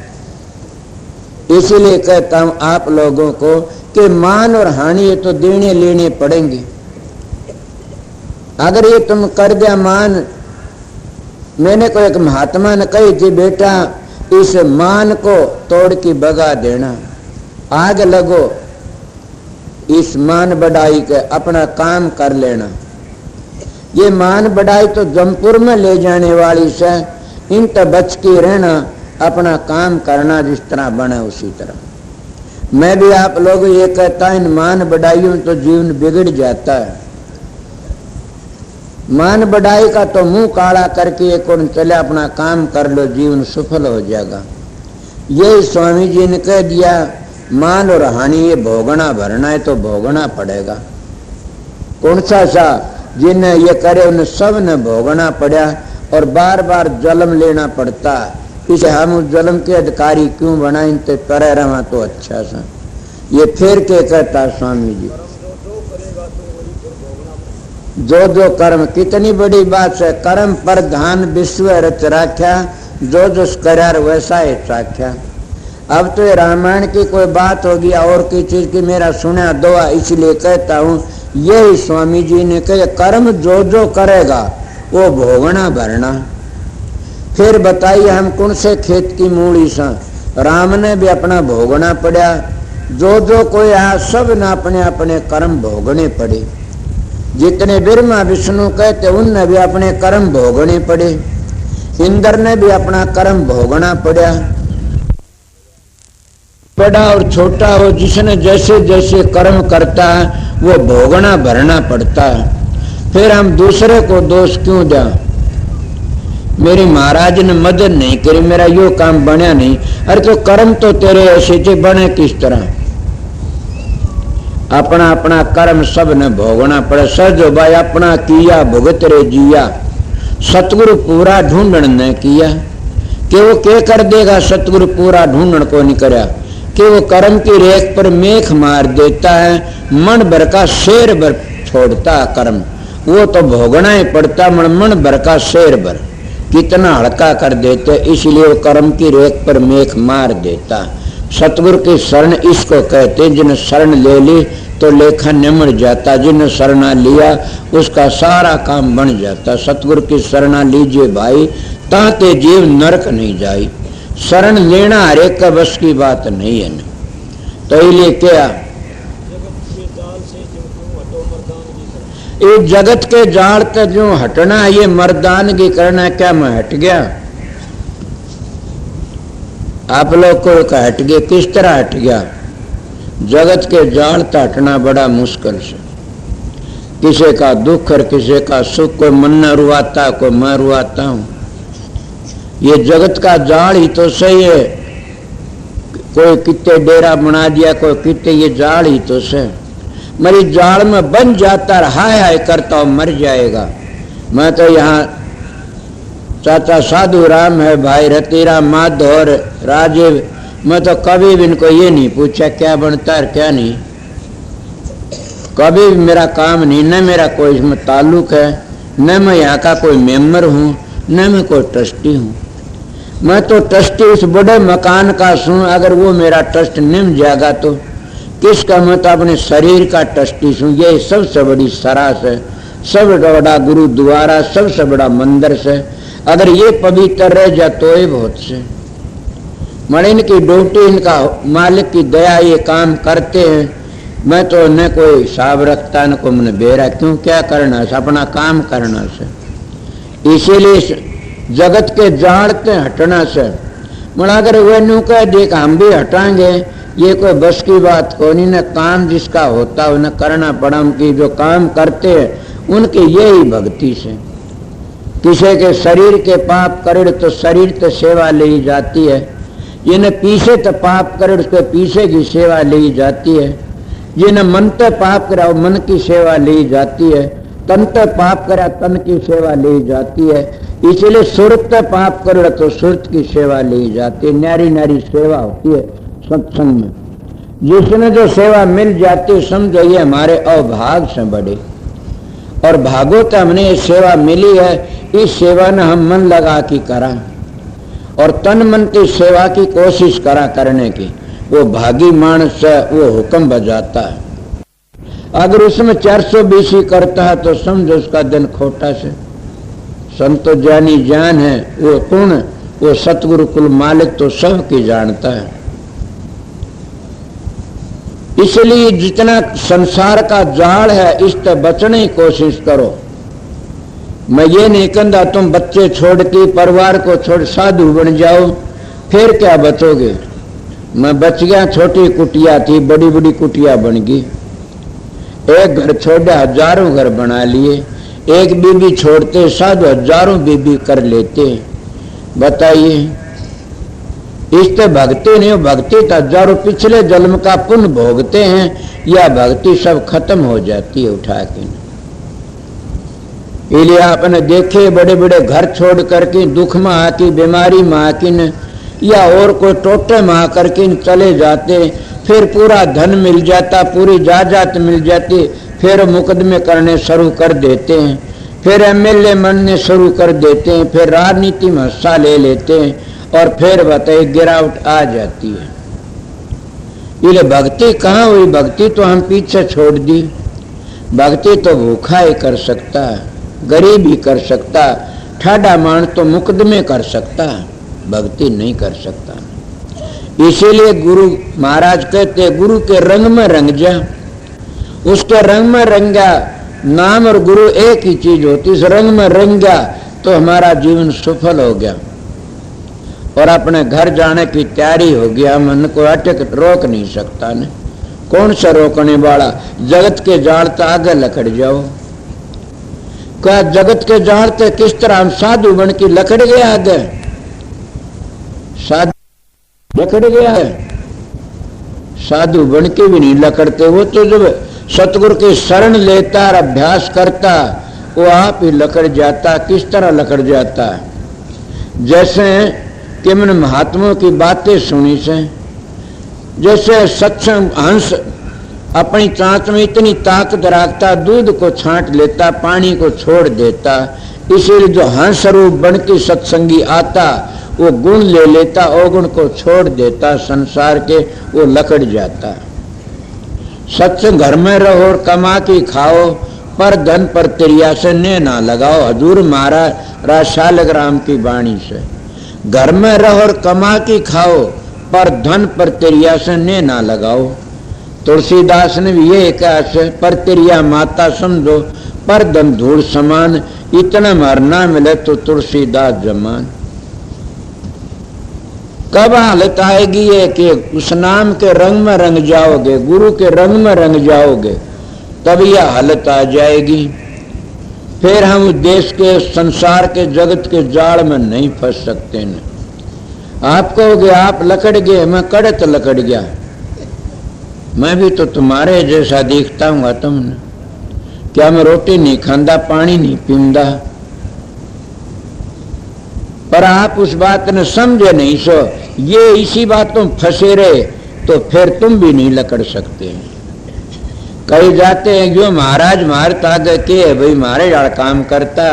इसीलिए कहता हूं आप लोगों को कि मान और हानि ये तो देने लेने पड़ेंगे। अगर ये तुम कर दिया मान, मैंने कोई एक महात्मा ने कही थी बेटा इस मान को तोड़ के भगा देना, आग लगो इस मान बढ़ाई के अपना काम कर लेना। ये मान बढ़ाई तो जमपुर में ले जाने वाली से, इन तो बच के रहना, अपना काम करना जिस तरह बने उसी तरह। मैं भी आप लोग ये कहता इन मान बढ़ाइयों तो जीवन बिगड़ जाता है। मान बढ़ाई का तो मुंह काला करके एक और चले अपना काम कर लो, जीवन सफल हो जाएगा। ये स्वामी जी ने कह दिया मान और हानि ये भोगना भरना है तो भोगना पड़ेगा। कौन सा जिन्हें ये करे उन्हें सब ने भोगना पड़ा और बार बार जन्म लेना पड़ता। इसे हम उस जन्म के अधिकारी क्यों बनाए, इनते करे रहा तो अच्छा सा। ये फिर के कहता स्वामी जी जो जो कर्म, कितनी बड़ी बात है। कर्म पर धान विश्व रच राख्या, जो जो करार वैसा है चाख्या। अब तो ये रामायण की कोई बात होगी और की चीज की मेरा सुना दुआ, इसलिए कहता हूँ यही स्वामी जी ने कहे कर्म जो जो करेगा वो भोगना भरना। फिर बताइए हम कौन से खेत की मूड़ी सा, राम ने भी अपना भोगना पड़ा। जो जो कोई आ सब ने अपने अपने कर्म भोगने पड़े। जितने ब्रह्मा विष्णु कहते उनने भी अपने कर्म भोगने पड़े। इंद्र ने भी अपना कर्म भोगना पड़ा। बड़ा और छोटा हो जिसने जैसे जैसे कर्म करता है वो भोगना भरना पड़ता है। फिर हम दूसरे को दोष क्यों दें। मेरे महाराज ने मदद नहीं करी, मेरा यो काम बना नहीं। अरे तो कर्म तो तेरे ऐसे थे बने किस तरह। अपना अपना कर्म सब ने भोगना पड़े। सजो भाई अपना किया भुगत रे जिया, सतगुरु पूरा ढूंढन ने किया। कि वो क्या कर देगा, सतगुरु पूरा ढूंढन को नहीं करया। कि वो कर्म की रेख पर मेख मार देता है, मन भर का शेर भर छोड़ता है कर्म। वो तो भोगना ही पड़ता, मन भर का शेर भर कितना हल्का कर देते, इसलिए वो कर्म की रेख पर मेख मार देता। सतगुरु की शरण इसको कहते, जिन्हें शरण ले ली तो लेखा निमड़ जाता, जिन्हें शरणा लिया उसका सारा काम बन जाता। सतगुरु की शरणा लीजिए भाई, ताते जीव नरक नहीं जाई। शरण लेना हर एक का बस की बात नहीं है। तो ये क्या ये जगत के जाल तक जो हटना है ये मर्दानगी करना, क्या मैं हट गया। आप लोग को हट गया, किस तरह हट गया। जगत के जाल तक हटना बड़ा मुश्किल से। किसी का दुख और किसी का सुख, कोई मन न रुआता कोई मैं रुआता हूं। ये जगत का जाल ही तो सही है। कोई कितने डेरा बना दिया, कोई कितने, ये जाल ही तो सही। मेरी जाल में बन जाता हाय हाय करता हूं मर जाएगा। मैं तो यहाँ चाचा साधु राम है, भाई रतिराम माधव राजीव, मैं तो कभी भी इनको ये नहीं पूछा क्या बनता है क्या नहीं। कभी भी मेरा काम नहीं, न मेरा कोई इसमें ताल्लुक है, न मैं यहाँ का कोई मेंबर हूँ, न मैं कोई ट्रस्टी हूँ। मैं तो ट्रस्टी उस बड़े मकान का हूँ। अगर वो मेरा ट्रस्ट निम जाएगा तो किसका, मैं तो अपने शरीर का ट्रस्टी हूँ। ये सबसे बड़ी सरास है, सबसे बड़ा गुरुद्वारा, सबसे बड़ा मंदिर से। अगर ये पवित्र रह जा तो ये बहुत से मण इनकी ड्यूटी, इनका मालिक की दया, ये काम करते हैं। मैं तो न कोई हिसाब रखता न को मैंने बेरा, क्यों क्या करना है, अपना काम करना से। इसीलिए जगत के जाड़ते हटना से। मगर अगर वह न्यू कह देख हम भी हटाएंगे, ये कोई बस की बात को नहीं। न काम जिसका होता उन्हें करना पड़ा। उनकी जो काम करते हैं उनकी यही भक्ति से। किसी के शरीर के पाप करे तो शरीर तो सेवा ली जाती है। जिन्हें पीछे तो पाप करे उसके पीछे की सेवा ली जाती है। जिन्हें मन तो पाप करा मन की सेवा ली जाती है। तन तो पाप करा तन की सेवा ली जाती है। इसलिए सुरत पाप करे तो सुरत की सेवा ली जाती है। न्यारी न्यारी सेवा होती है सत्संग में। जिसने जो सेवा मिल जाती समझो ये हमारे अभाग से बड़े, और भागो तो हमने ये सेवा मिली है, इस सेवा ने हम मन लगा के करा और तन मन की सेवा की कोशिश करा करने की, वो भागी मानस वो हुक्म बजाता है। अगर उसमें 420 ही करता है तो समझो उसका दिन खोटा से। संतो ज्ञानी जान है, वो कौन, वो सतगुरु कुल मालिक तो सब की जानता है। इसलिए जितना संसार का जाल है इससे बचने की कोशिश करो। मैं ये नहीं कहता तुम बच्चे छोड़ के परिवार को छोड़ साधु बन जाओ, फिर क्या बचोगे। मैं बच गया, छोटी कुटिया थी बड़ी बड़ी कुटिया बन गई। एक घर छोड़े हजारों घर बना लिए, एक बीबी छोड़ते साधु हजारों बीबी कर लेते। बताइए इससे भक्ति नहीं, भक्ति तो हजारों पिछले जन्म का पुण्य भोगते हैं, या भक्ति सब खत्म हो जाती है उठा के। इसलिए आपने देखे बड़े बड़े घर छोड़ करके दुख में आके बीमारी में आके या और कोई टोटे में आकर के चले जाते, फिर पूरा धन मिल जाता, पूरी जायदाद मिल जाती, फिर मुकदमे करने शुरू कर देते हैं, फिर एमएलए बनने शुरू कर देते हैं, फिर राजनीति में हिस्सा ले लेते हैं, और फिर बताइए गिरावट आ जाती है। ये भक्ति कहाँ हुई? भक्ति तो हम पीछे छोड़ दी। भक्ति तो भूखा ही कर सकता, गरीब ही कर सकता, ठाडा मान तो मुकदमे कर सकता, भक्ति नहीं कर सकता। इसीलिए गुरु महाराज कहते गुरु के रंग में रंग जा। उसके रंग में रंगा, नाम और गुरु एक ही चीज होती, इस रंग में रंगा तो हमारा जीवन सफल हो गया और अपने घर जाने की तैयारी हो गया। मन को अटक रोक नहीं सकता ने, कौन सा रोकने वाला। जगत के जाल तो आगे लकड़ जाओ। क्या जगत के जाल से किस तरह हम साधु बन के लकड़ गए आगे, साधु लकड़ गया है। साधु बन के भी नहीं लकड़ते, वो तो जब सतगुरु की शरण लेता और अभ्यास करता वो आप ही लकड़ जाता। किस तरह लकड़ जाता है? जैसे कि मैंने महात्माओं की बातें सुनी से, जैसे सत्संग हंस अपनी चांच में इतनी ताकत रखता, दूध को छांट लेता, पानी को छोड़ देता। इसीलिए जो हंस रूप बन के सत्संगी आता वो गुण ले लेता, अवगुण को छोड़ देता, संसार के वो लकड़ जाता। सत्संग घर में रहो और कमा के खाओ, पर धन पर तिरिया से ने ना लगाओ। हजूर महाराज शालग्राम की वाणी से, घर में रहो और कमा के खाओ, पर धन पर तिरिया से ने ना लगाओ। तुलसीदास ने भी ये कहा से, पर तिरिया माता समझो, पर धन धूल समान, इतना मरना मिले तो तुलसीदास जमान। कब हालत आएगी ये कि उस नाम के रंग में रंग जाओगे, गुरु के रंग में रंग जाओगे, तब यह हालत आ जाएगी। फिर हम देश के संसार के जगत के जाल में नहीं फंस सकते न। आप कहोगे आप लकड़ गए, मैं कड़त लकड़ गया, मैं भी तो तुम्हारे जैसा दिखता हूँ तुमने। क्या मैं रोटी नहीं खांदा, पानी नहीं पींदा? पर आप उस बात ने समझे नहीं सो, ये इसी बातों फंसे रहे तो फिर तुम भी नहीं लकड़ सकते। कई जाते हैं जो महाराज मारता आगे के भाई मारे डाल काम करता,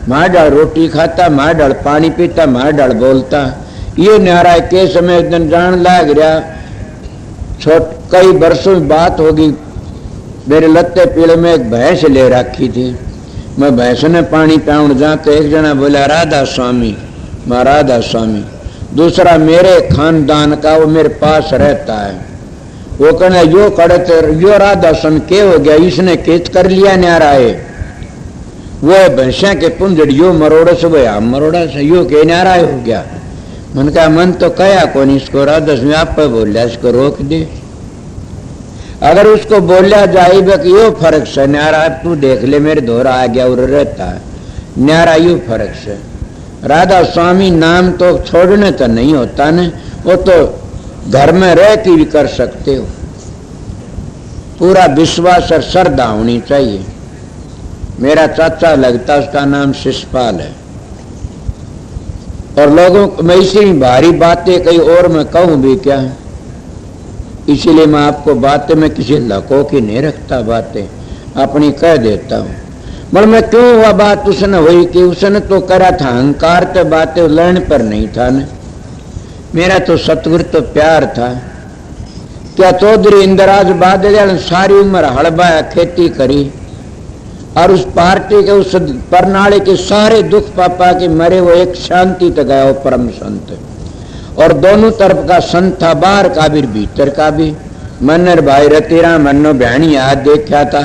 मार डाल रोटी खाता, मार डाल पानी पीता, मार डाल बोलता। ये नारा के समय एक दिन जान लाग रहा, कई वर्षों में बात होगी, मेरे लत्ते पीड़े में एक भैंस ले रखी थी। मैं भैंस ने पानी पाउन जा तो एक जना बोला राधा स्वामी, मैं राधा स्वामी। दूसरा मेरे खानदान का, वो मेरे पास रहता है, वो कहना यो कड़त यो राधा स्वामी के हो गया, इसने केत कर लिया न्यारा है। वो भैंसा के पुंजड़ यो मरोड़ा से वो आम मरोड़ा से यो के न्यारा हो गया। मन का मन तो कया कौन इसको, राधा स्वामी आप पर बोलिया इसको रोक दे। अगर उसको बोलिया जाए कि यो फर्क से न्यारा, तू देख ले मेरे दोहरा आ गया और रहता है न्यारा, यो फर्क से। राधा स्वामी नाम तो छोड़ने तो नहीं होता न, वो तो घर में रह के भी कर सकते हो। पूरा विश्वास और श्रद्धा होनी चाहिए। मेरा चाचा लगता, उसका नाम शिषपाल है, और लोगों को मैं इसी भारी बातें कई और मैं कहूं भी क्या। इसीलिए मैं आपको बातें में किसी लको की नहीं रखता, बातें अपनी कह देता हूँ। पर मैं क्यों वह बात उसने हुई कि उसने तो करा था अहंकार, तो बातें लड़ने पर नहीं था न। मेरा तो सतगुरु तो प्यार था। क्या चौधरी इंदिराज बादल सारी उम्र हड़बाया खेती करी और उस पार्टी के उस प्रणाली के सारे दुख पापा के मरे वो एक शांति तक गया वो परम संत। और दोनों तरफ का संत था, बाहर का भी भीतर का भी। मनर भाई रतीरा मनो बहनी याद देखा था।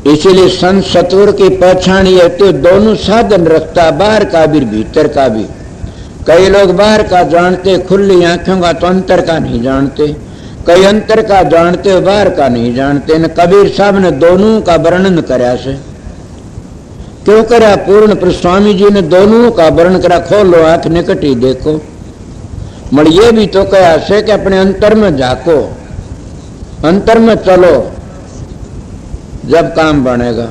इसीलिए संत सतगुरु की पहचान ये तो दोनों साधन रखता, बाहर का भी भीतर का भी। कई लोग बाहर का जानते खुली आंखों का तो अंतर का नहीं जानते, कई अंतर का जानते हो बाहर का नहीं जानते। न कबीर साहब ने दोनों का वर्णन कराया से क्यों करा पूर्ण, पर स्वामी जी ने दोनों का वर्णन करा। खोलो आंख निकटी देखो, मगर ये भी तो कहा से कि अपने अंतर में झाको, अंतर में चलो, जब काम बनेगा।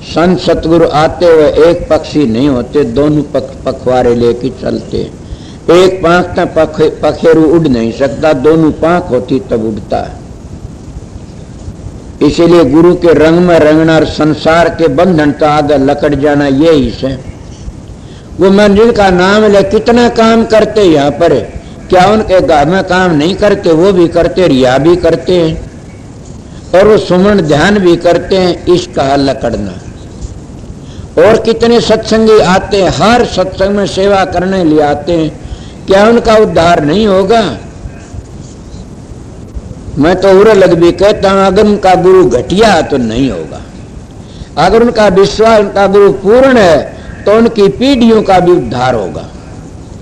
संत सतगुरु आते हुए एक पक्षी नहीं होते, दोनों पखवारे लेके चलते। एक पांख ना पखेरु उड़ नहीं सकता, दोनों पांख होती तब उड़ता है। इसीलिए गुरु के रंग में रंगना और संसार के बंधन तो आगे लकड़ जाना, यही से। वो मंजिल का नाम ले कितना काम करते यहाँ पर, क्या उनके घर में काम नहीं करते? वो भी करते, रिया भी करते हैं और वो सुमन ध्यान भी करते हैं। इसका लकड़ना। और कितने सत्संगी आते हैं, हर सत्संग में सेवा करने लिए आते हैं, क्या उनका उद्धार नहीं होगा? मैं तो उरे लग भी कहता हूं, अगर उनका गुरु घटिया तो नहीं होगा। अगर उनका विश्वास, उनका गुरु पूर्ण है तो उनकी पीढ़ियों का भी उद्धार होगा।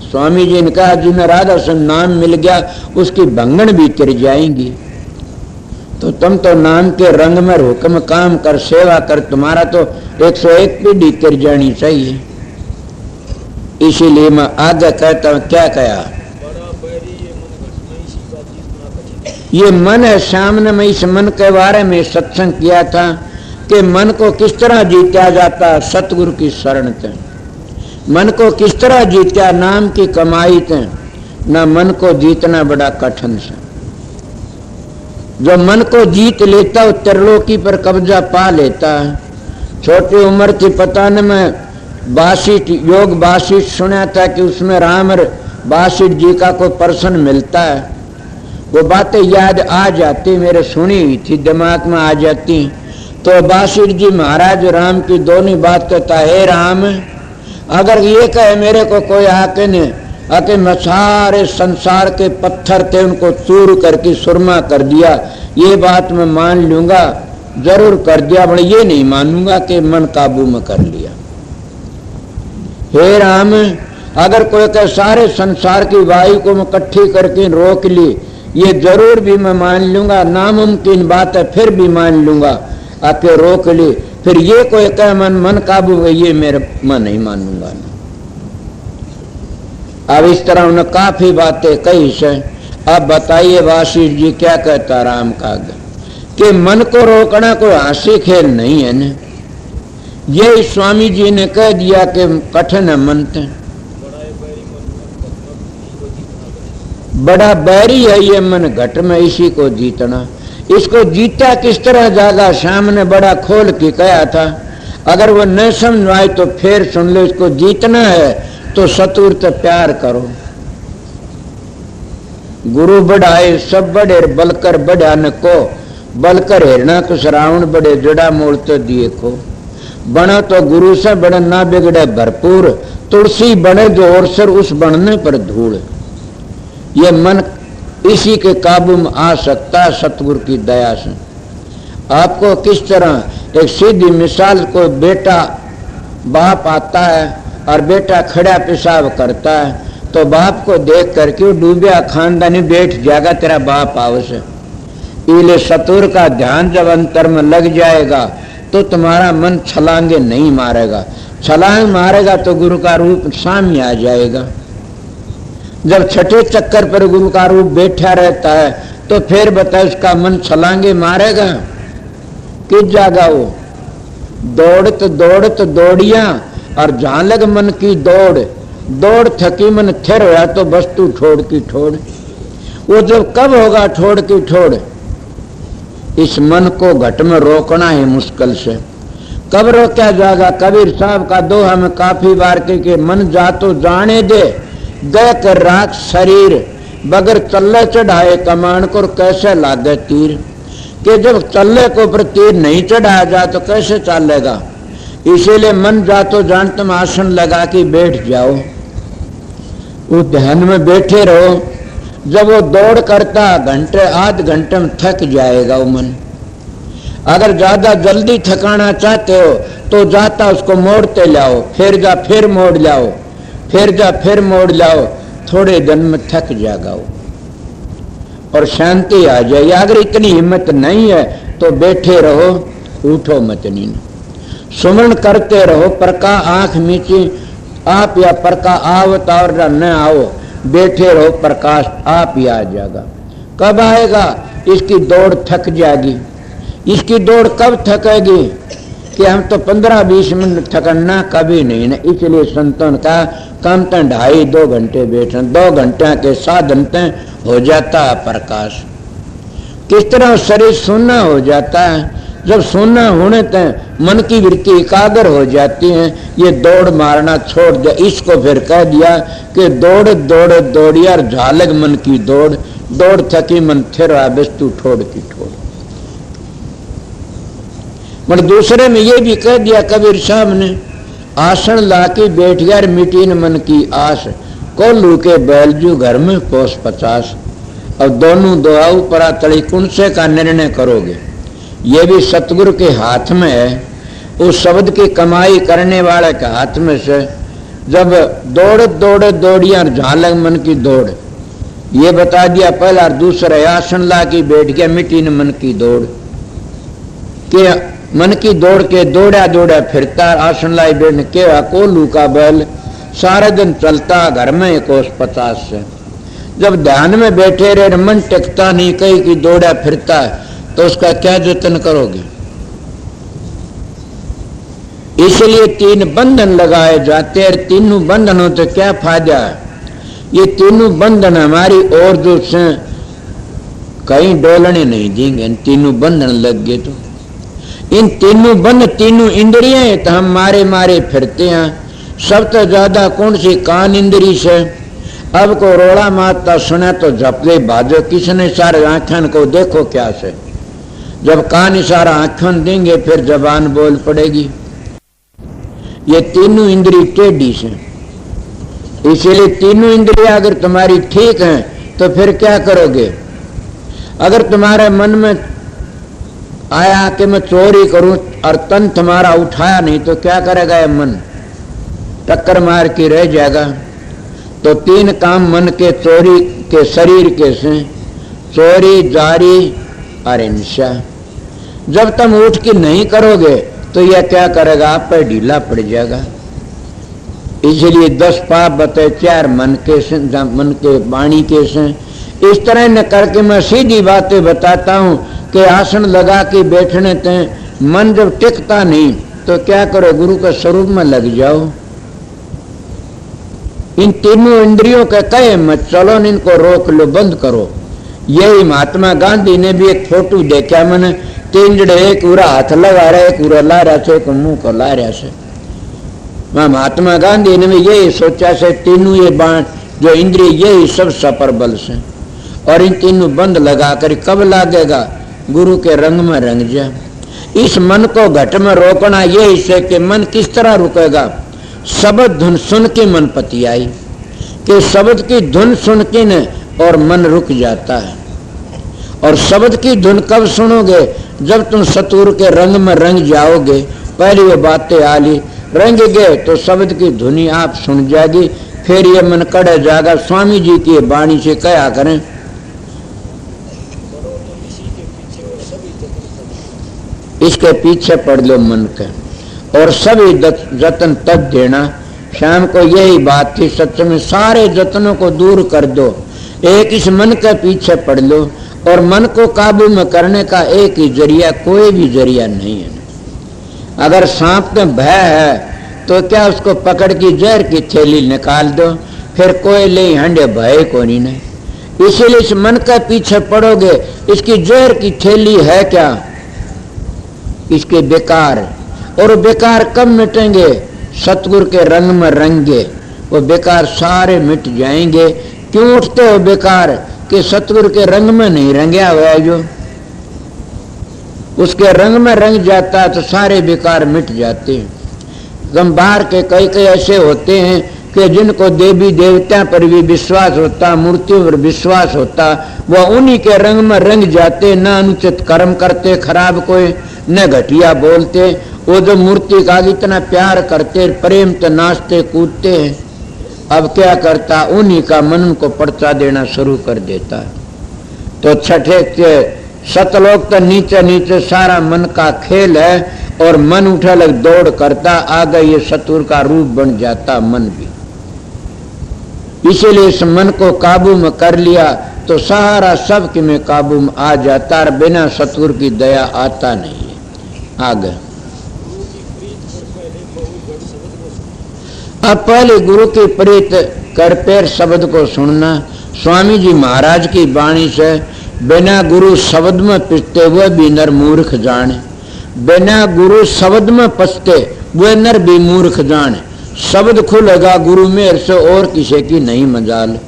स्वामी जी ने कहा, जिन्हें राधा से नाम मिल गया उसकी भंगन भी तिर जाएंगी। तो तुम तो नाम के रंग में हुक्म काम कर, सेवा कर, तुम्हारा तो 101 पीढ़ी तिर जानी चाहिए। इसीलिए मैं आगे कहता हूं, क्या कहा? ये मन है सामने। मैं इस मन के बारे में सत्संग किया था कि मन को किस तरह जीता जाता सतगुरु की शरण थे। मन को किस तरह जीता नाम की कमाई थे। न मन को जीतना बड़ा कठिन से। जो मन को जीत लेता वो त्रिलोकी पर कब्जा पा लेता है। छोटी उम्र थी, पता न मैं बासिठ योग बासिठ सुना था कि उसमें राम बासिठ जी का कोई पर्सन मिलता है। वो बातें याद आ जाती, मेरे सुनी हुई थी, दिमाग में आ जाती। तो बासिठ जी महाराज राम की दोनों बात कहता है, राम अगर ये कहे मेरे को कोई आके ने आके मैं सारे संसार के पत्थर थे उनको चूर करके सुरमा कर दिया, ये बात मैं मान लूंगा, जरूर कर दिया, बड़े ये नहीं मानूंगा कि मन काबू में कर लिया। हे राम अगर कोई कहे सारे संसार की वायु को मैं इकट्ठी करके रोक ली, ये जरूर भी मैं मान लूंगा, नामुमकिन बात है फिर भी मान लूंगा, आके रोक ली। फिर ये कोई कहे मन काबू में, ये मेरे मन नहीं मानूंगा। अब इस तरह उन्होंने काफी बातें कही से। अब बताइए वासिष्ठ जी क्या कहता राम का कि मन को रोकना कोई हंसी खेल नहीं है न। ये स्वामी जी ने कह दिया कि कठिन है मन थे, बड़ा बैरी है ये मन घट में, इसी को जीतना। इसको जीता किस तरह जागा? श्याम ने बड़ा खोल के कहा था, अगर वो न समझ आए तो फिर सुन लो। इसको जीतना है तो सतुर तो प्यार करो। गुरु बढ़ाए सब बड़े, बलकर बढ़ा न को, बलकर हेरना कुछ रावण बड़े, जड़ा मोड़ तो दिए को। बना तो गुरु से बड़े, ना बिगड़े भरपूर, तुलसी बने जो और सर उस बनने पर धूल। ये मन इसी के काबू में आ सकता है सतगुरु की दया से। आपको किस तरह एक सीधी मिसाल, को बेटा बाप आता है और बेटा खड़ा पेशाब करता है तो बाप को देख करके डूबिया खानदानी बैठ जाएगा, तेरा बाप आवश्य। इले सतुर का ध्यान जब अंतर में लग जाएगा तो तुम्हारा मन छलांगे नहीं मारेगा। छलांग मारेगा तो गुरु का रूप सामने आ जाएगा। जब छठे चक्कर पर गुरु का रूप बैठा रहता है तो फिर बताए उसका मन छलांगे मारेगा किस जागा? वो दौड़त दौड़त दौड़िया और जहां लग मन की दौड़, दौड़ थकी मन थिर होया तो वस्तु ठोड़ की ठोड़। वो जब कब होगा ठोड़ की ठोड़, इस मन को घट में रोकना है मुश्किल से। कब रोका जाएगा? कबीर साहब का दोहा में काफी बार के मन जा तो जाने दे, गए कर राख शरीर, बगैर चल्ले चढ़ाए कमान को कैसे लागे तीर। कि जब चल्ले को ऊपर तीर नहीं चढ़ाया जाए तो कैसे चलेगा। इसीलिए मन जा तो जान, तुम आसन लगा के बैठ जाओ, उस ध्यान में बैठे रहो। जब वो दौड़ करता घंटे आध घंटे में थक जाएगा वो मन। अगर ज्यादा जल्दी थकाना चाहते हो तो जाता उसको मोड़ते लाओ, फिर जा फिर मोड़ लाओ, फिर जा फिर मोड़ लाओ, थोड़े दिन में थक जाएगा वो और शांति आ जाए। अगर इतनी हिम्मत नहीं है तो बैठे रहो, उठो मत नींद, सुमरण करते रहो। पर का आंख मीची आप या पर का आवत और न आओ, बैठे रहो, प्रकाश आप ही आ जाएगा। कब आएगा? इसकी दौड़ थक जाएगी। इसकी दौड़ कब थकेगी कि हम तो 15-20 मिनट थकना कभी नहीं ना। इसलिए संतों का कम तो 2.5-2 घंटे बैठे, 2 घंटे के साधन हो जाता है प्रकाश। किस तरह शरीर सुनना हो जाता है। जब सुनना होने तक मन की वृत्ति एकाग्र हो जाती है, ये दौड़ मारना छोड़ दे। इसको फिर कह दिया कि दौड़ दौड़ दौड़िया झालग मन की दौड़, दौड़ थकी मन थिर वस्तु ठोड़ की ठोड़। पर दूसरे में ये भी कह दिया कबीर साहब ने, आसन लाके बैठ गया मिटी न मन की आस, कोल्लू के बैलजू घर में पोस 50। और दोनों दुआऊ परा तड़ी कौन से का निर्णय करोगे। ये भी सतगुरु के हाथ में है, उस शब्द की कमाई करने वाले के हाथ में से। जब दौड़ दौड़ दौड़िया झालग मन की दौड़, ये बता दिया पहला। दूसरा आसन ला के बैठ गया मिट्टी न मन की दौड़, के मन की दौड़ के दौड़ा दौड़ा फिरता। आसन लाई बैठ के कोल्लू का बैल सारा दिन चलता, घर में 150 से। जब ध्यान में बैठे रहे, मन टिकता नहीं, कहीं की दौड़ा फिरता है, तो उसका क्या जतन करोगे। इसलिए 3 बंधन लगाए जाते हैं। तीनों बंधनों से क्या फायदा है। ये तीनों बंधन हमारी और जो से कहीं डोलने नहीं देंगे। इन तीनों बंधन लग गए तो इन तीनों बंध, तीनों इंद्रियां तो हम मारे मारे फिरते हैं। सबसे ज्यादा कौन सी? कान इंद्री से। अब को रोड़ा मारता सुना तो झपले बाजो, किसने सारे आंखन को देखो क्या से। जब कान इशारा आंखन देंगे फिर जबान बोल पड़ेगी। ये तीनों इंद्री टेढ़ी से। इसलिए तीनों इंद्रियां अगर तुम्हारी ठीक हैं तो फिर क्या करोगे। अगर तुम्हारे मन में आया कि मैं चोरी करूं और तन तुम्हारा उठाया नहीं तो क्या करेगा। ये मन टक्कर मार के रह जाएगा। तो 3 काम मन के चोरी के शरीर के से, चोरी, जारी और हिंसा। जब तुम उठ के नहीं करोगे तो यह क्या करेगा, आप पर ढीला पड़ जाएगा। इसलिए 10 पाप बताए, 4 मन के से, मन के वाणी के से। इस तरह न करके मैं सीधी बातें बताता हूं कि आसन लगा के बैठने ते मन जब टिकता नहीं तो क्या करो, गुरु के स्वरूप में लग जाओ। इन तीनों इंद्रियों के कहे मत चलो, इनको रोक लो, बंद करो। यही महात्मा गांधी ने भी एक फोटो देखा मैंने, 3 जड़े, एक पूरा हाथ लगा रहा है, एक पूरा ला रहा से, एक मुंह को ला रहा से। महात्मा गांधी ने भी यही सोचा से तीनों ये बाण जो इंद्रिय यही सब सप्रबल से। और इन तीनों बंद लगा कर कब लागेगा, गुरु के रंग में रंग जा। इस मन को घट में रोकना यही से कि मन किस तरह रुकेगा। शब्द धुन सुन के मन पति आई कि शब्द की धुन सुन के न और मन रुक जाता है। और शब्द की धुन कब सुनोगे, जब तुम सतगुरु के रंग में रंग जाओगे। पहले ये बातें आली रंग गए तो शब्द की धुनी आप सुन जाएगी, फिर ये मन कड़ जाएगा। स्वामी जी की वाणी से कहा करें, इसके पीछे पड़ लो मन के और सभी जतन तक देना। शाम को यही बात थी, सत्संग में सारे जतनों को दूर कर दो, एक इस मन के पीछे पड़ लो। और मन को काबू में करने का एक ही जरिया, कोई भी जरिया नहीं है। अगर सांप का भय है तो क्या उसको पकड़ की जहर की थैली निकाल दो, फिर कोई ले हंडे भय को नहीं। इसीलिए इस मन के पीछे पड़ोगे, इसकी जहर की थैली है क्या, इसके बेकार। और बेकार कब मिटेंगे, सतगुरु के रंग में रंगे वो बेकार सारे मिट जाएंगे। क्यों उठते हो बेकार, कि सतगुरु के रंग में नहीं रंगया हुआ है, जो उसके रंग में रंग जाता है तो सारे बेकार मिट जाते हैं। हम बाहर के कई कई ऐसे होते हैं कि जिनको देवी देवता पर भी विश्वास होता, मूर्तियों पर विश्वास होता, वह उन्हीं के रंग में रंग जाते, न अनुचित कर्म करते खराब कोई, न घटिया बोलते। वो जो मूर्ति का इतना प्यार करते, प्रेम तो नाचते कूदते हैं, अब क्या करता, उन्हीं का मन को पर्चा देना शुरू कर देता। तो छठे के सतलोक तो नीचे नीचे सारा मन का खेल है, और मन उठा लग दौड़ करता, आगे ये सतुर का रूप बन जाता मन भी। इसीलिए इस मन को काबू में कर लिया तो सारा सब के में काबू में आ जाता, और बिना सतुर की दया आता नहीं है। आगे अब पहले गुरु की प्रीत कर पैर शब्द को सुनना। स्वामी जी महाराज की वाणी से, बिना गुरु शब्द में पिसते हुए भी नर मूर्ख जाने, बिना गुरु शब्द में पसते वह नर भी मूर्ख जाने। शब्द खुलेगा गुरु मेहर से और किसी की नहीं मजाल,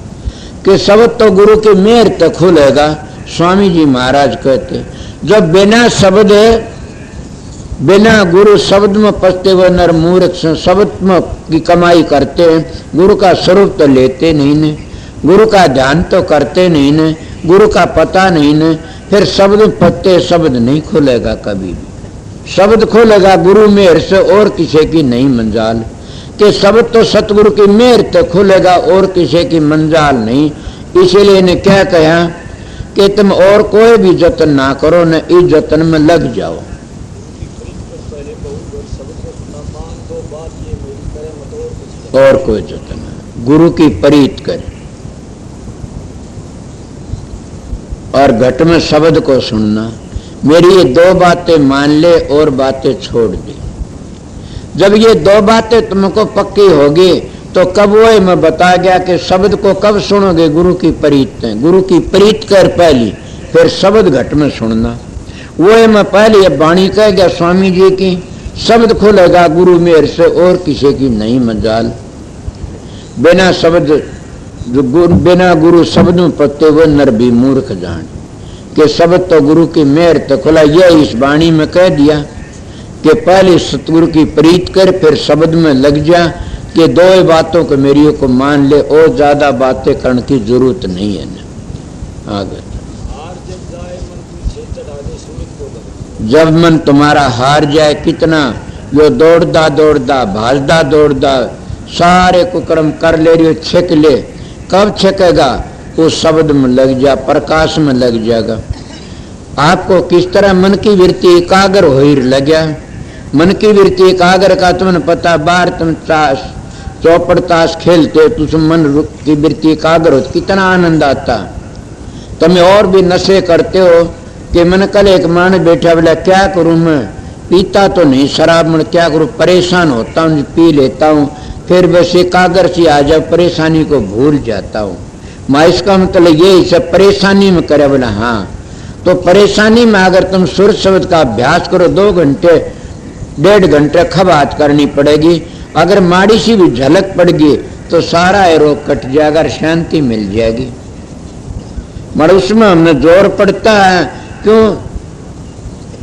कि शब्द तो गुरु के मेहर तक खुलेगा। स्वामी जी महाराज कहते, जब बिना शब्द है, बिना गुरु शब्द में पसते हुए नर मूर्ख से शब्द में की कमाई करते हैं, गुरु का स्वरूप तो लेते नहीं ने, गुरु का ध्यान तो करते नहीं ने, गुरु का पता नहीं ने, फिर शब्द पत्ते शब्द नहीं खुलेगा कभी भी। शब्द खोलेगा गुरु मेहर से और किसी की नहीं मंजाल, कि शब्द तो सतगुरु की मेहर तक खुलेगा और किसी की मंजाल नहीं। इसीलिए इन्हें क्या कहा कि तुम और कोई भी जतन ना करो, न इस जतन में लग जाओ। और कोई जतन है, गुरु की प्रीत करे और घट में शब्द को सुनना। मेरी ये दो बातें मान ले और बातें छोड़ दे। जब ये दो बातें तुमको पक्की होगी तो कब वो मैं बता गया कि शब्द को कब सुनोगे, गुरु की प्रीत है। गुरु की प्रीत कर पहली, फिर शब्द घट में सुनना। वो मैं पहले ये वाणी कह गया स्वामी जी की, शब्द खुलेगा गुरु मेहर से और किसी की नहीं मजाल। बिना शब्द, बिना गुरु शब्द में पत्ते हुए नर भी मूर्ख जान, कि शब्द तो गुरु की मेहर तो खुला। यह इस वाणी में कह दिया कि पहले सतगुरु की प्रीत कर, फिर शब्द में लग जा, कि दो बातों को मेरी को मान ले और ज्यादा बातें करने की जरूरत नहीं है ना। आगे जब मन तुम्हारा हार जाए, कितना यो दौड़दा दौड़दा भाजदा दौड़दा सारे कुकर्म कर ले रही हो, छेक ले, कब छेकेगा, उस शब्द में लग जा, प्रकाश में लग जाएगा। आपको किस तरह मन की वृत्ति एकाग्र हो लगे। मन की वृत्ति एकाग्र का तुम्हें पता, बाहर तुम चौपड़ ताश खेलते तो तुम मन की वृत्ति एकाग्र हो, कितना आनंद आता। तुम्हें और भी नशे करते हो कि मन कल एक मान बैठा, बोला क्या करूं मैं, पीता तो नहीं शराब, मैं क्या करूं, परेशान होता हूं, पी लेता हूं, फिर बस एकाग्र सी आ जाओ, परेशानी को भूल जाता हूं। मैं इसका मतलब ये सब परेशानी में करे। बोला हाँ, तो परेशानी में अगर तुम सूर्य शब्द का अभ्यास करो 2 घंटे 1.5 घंटे खबात करनी पड़ेगी। अगर माड़ी सी भी झलक पड़ गई तो सारा रोग कट जाएगा, शांति मिल जाएगी। मगर उसमें हमें जोर पड़ता है, क्यों,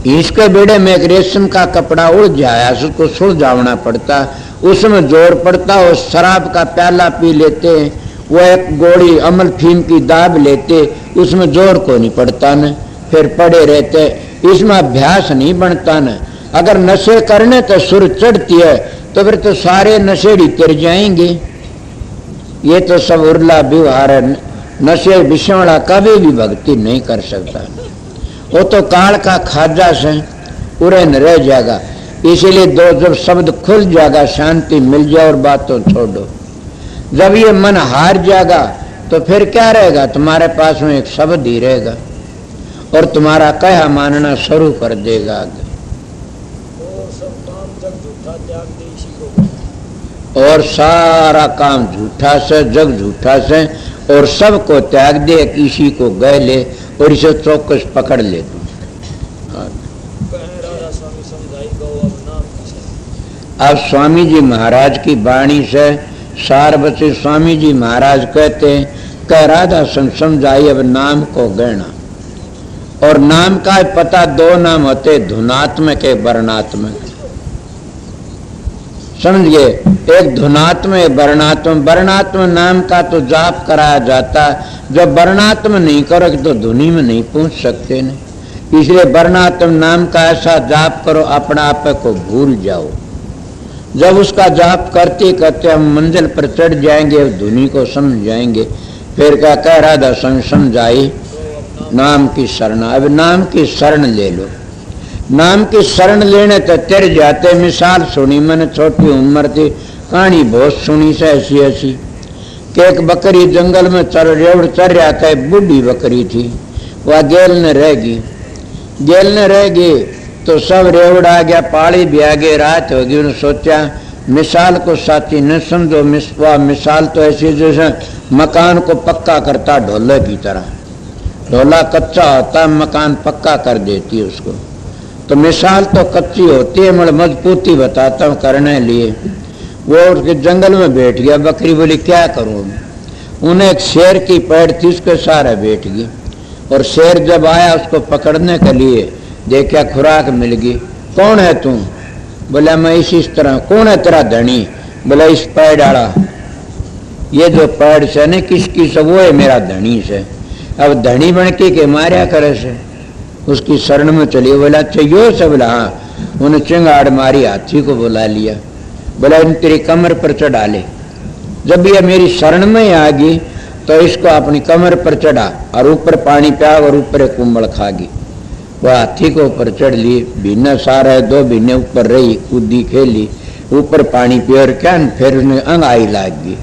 इसके बेड़े में एक रेशम का कपड़ा उड़ जाया, उसको सुलझावना पड़ता, उसमें जोर पड़ता। और शराब का प्याला पी लेते, वो एक गोली अमल फीम की दाब लेते, उसमें जोर को नहीं पड़ता न, फिर पड़े रहते, इसमें अभ्यास नहीं बनता न। अगर नशे करने तो सुर चढ़ती है तो फिर तो सारे नशेड़ी तिर जाएंगे। ये तो सब उर्ला व्यवहार है, नशे विषवाड़ा कभी भी भक्ति नहीं कर सकता, वो तो काल का खाजा से उरे न रह जाएगा। इसीलिए दो जब शब्द खुल जाएगा, शांति मिल जाए और बातों छोड़ो। जब ये मन हार जाएगा तो फिर क्या रहेगा, तुम्हारे पास में एक शब्द ही रहेगा और तुम्हारा कहा मानना शुरू कर देगा आगे। और सारा काम झूठा से, जग झूठा से, और सबको त्याग दे, किसी को गए ले और इसे चौकस पकड़ ले तू। अब स्वामी जी महाराज की वाणी से सार बचे। स्वामी जी महाराज कहते हैं कह राधा समझाई अब नाम को गहना। और नाम का पता दो नाम होते, धुनात्मक एक वर्णात्मक। समझिए, एक धुनात्मक एक वर्णात्मक। वर्णात्मक नाम का तो जाप कराया जाता, जब वर्णात्मक नहीं करोगे तो धुनी में नहीं पहुंच सकते न। इसलिए वर्णात्मक नाम का ऐसा जाप करो अपना आप को भूल जाओ। जब उसका जाप करते करते हम मंजिल पर चढ़ जाएंगे, धुनी को समझ जाएंगे। फिर क्या कह राधा समझाई नाम की शरण। अब नाम की शरण ले लो। नाम की शरण लेने तो तेरे जाते। मिसाल सुनी मैंने, छोटी उम्र थी, कहानी बहुत सुनी से ऐसी ऐसी कि एक बकरी जंगल में रेवड़ चढ़ रहा था। बूढ़ी बकरी थी, वह गेल न रह गई तो सब रेवड़ आ गया, पाड़ी भी आ गई, रात होगी। उन्होंने सोचा मिसाल को साथी न समझो। मिसाल तो ऐसी जैसे मकान को पक्का करता ढोले की तरह। ढोला कच्चा होता, मकान पक्का कर देती है उसको। तो मिसाल तो कच्ची होती है, मैं मजबूती बताता हूँ करने लिए। वो उसके जंगल में बैठ गया। बकरी बोली क्या करूँ। उन्हें एक शेर की पैड़ थी, उसके सहारे बैठ गई। और शेर जब आया उसको पकड़ने के लिए, देखा खुराक मिल गई। कौन है तू। बोला मैं इस तरह। कौन है तेरा धनी। बोला इस पैड़ डाला, ये जो पैड़ से न किसकी से, वो है मेरा धनी से। अब धनी बन के मार्या करे से उसकी शरण में चली। बोला अच्छा यो से। बोला हाँ। उन्हें चिंगाड़ मारी, हाथी को बुला लिया। बोला इन तेरी कमर पर चढ़ा ले। जब ये मेरी शरण में आ गई तो इसको अपनी कमर पर चढ़ा और ऊपर पानी पिया और ऊपर एक कुंबल खागी। वह हाथी को ऊपर चढ़ ली। भीना सारा है, 2 महीने ऊपर रही, कूदी खेली, ऊपर पानी पिया। और क्या फिर उसने अंगाई लाग गई,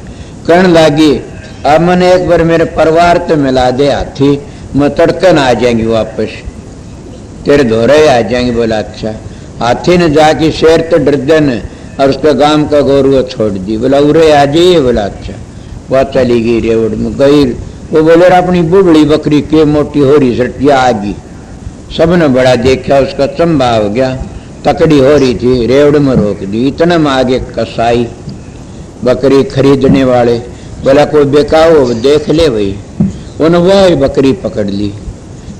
कहने लगी अब मैंने एक बार मेरे परिवार तो मिला दे हाथी, मैं तड़के न आ जाएंगी वापस, तेरे धोरे आ जाएंगे। बोला अच्छा। हाथी ने जाके शेर तो डर देने और उसका गांव का गोरुआ छोड़ दी। बोला उरे आ जाइए। बोला अच्छा। वह चली गई रेवड़ में गई। वो बोले अपनी बुढ़ी बकरी के मोटी हो रही सटिया आ गई। सबने बड़ा देखा, उसका चंबा हो गया, तकड़ी हो रही थी, रेवड़ में रोक दी। इतने में आगे कसाई बकरी खरीदने वाले। बोला कोई बेकाओ देख ले भाई। उन्होंने वह बकरी पकड़ ली।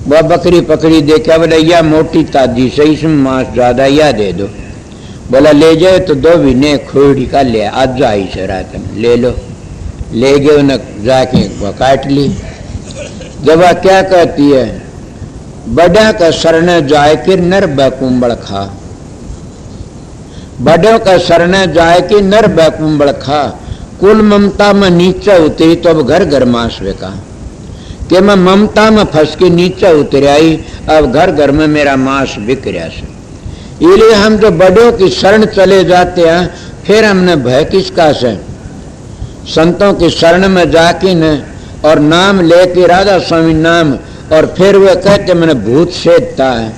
वह बकरी पकड़ी, देखा बोला यह मोटी ताजी से, इसमें मांस ज्यादा, यह दे दो। बोला ले जाए तो 2 महीने खोड़ी का ले, आज आई से रात में ले लो। ले गए, उन्हें जाके वह काट ली। जब वह क्या कहती है बड़ा का शरण जाए कि नर बैकुंबड़ खा। बड़ों का शरण जाए कि नर बैकुंबड़ खा। कुल ममता में नीचे उतरी तो अब घर घर मांस बेका। कि मैं ममता में फंस के नीचे उतर आई, अब घर घर में मेरा मांस बिक रहा है। इसलिए हम जो बड़ों की शरण चले जाते हैं, फिर हमने भय किसका से। संतों की शरण में जाके न और नाम लेके राधा स्वामी नाम, और फिर वे कहते मैंने भूत सेधता है,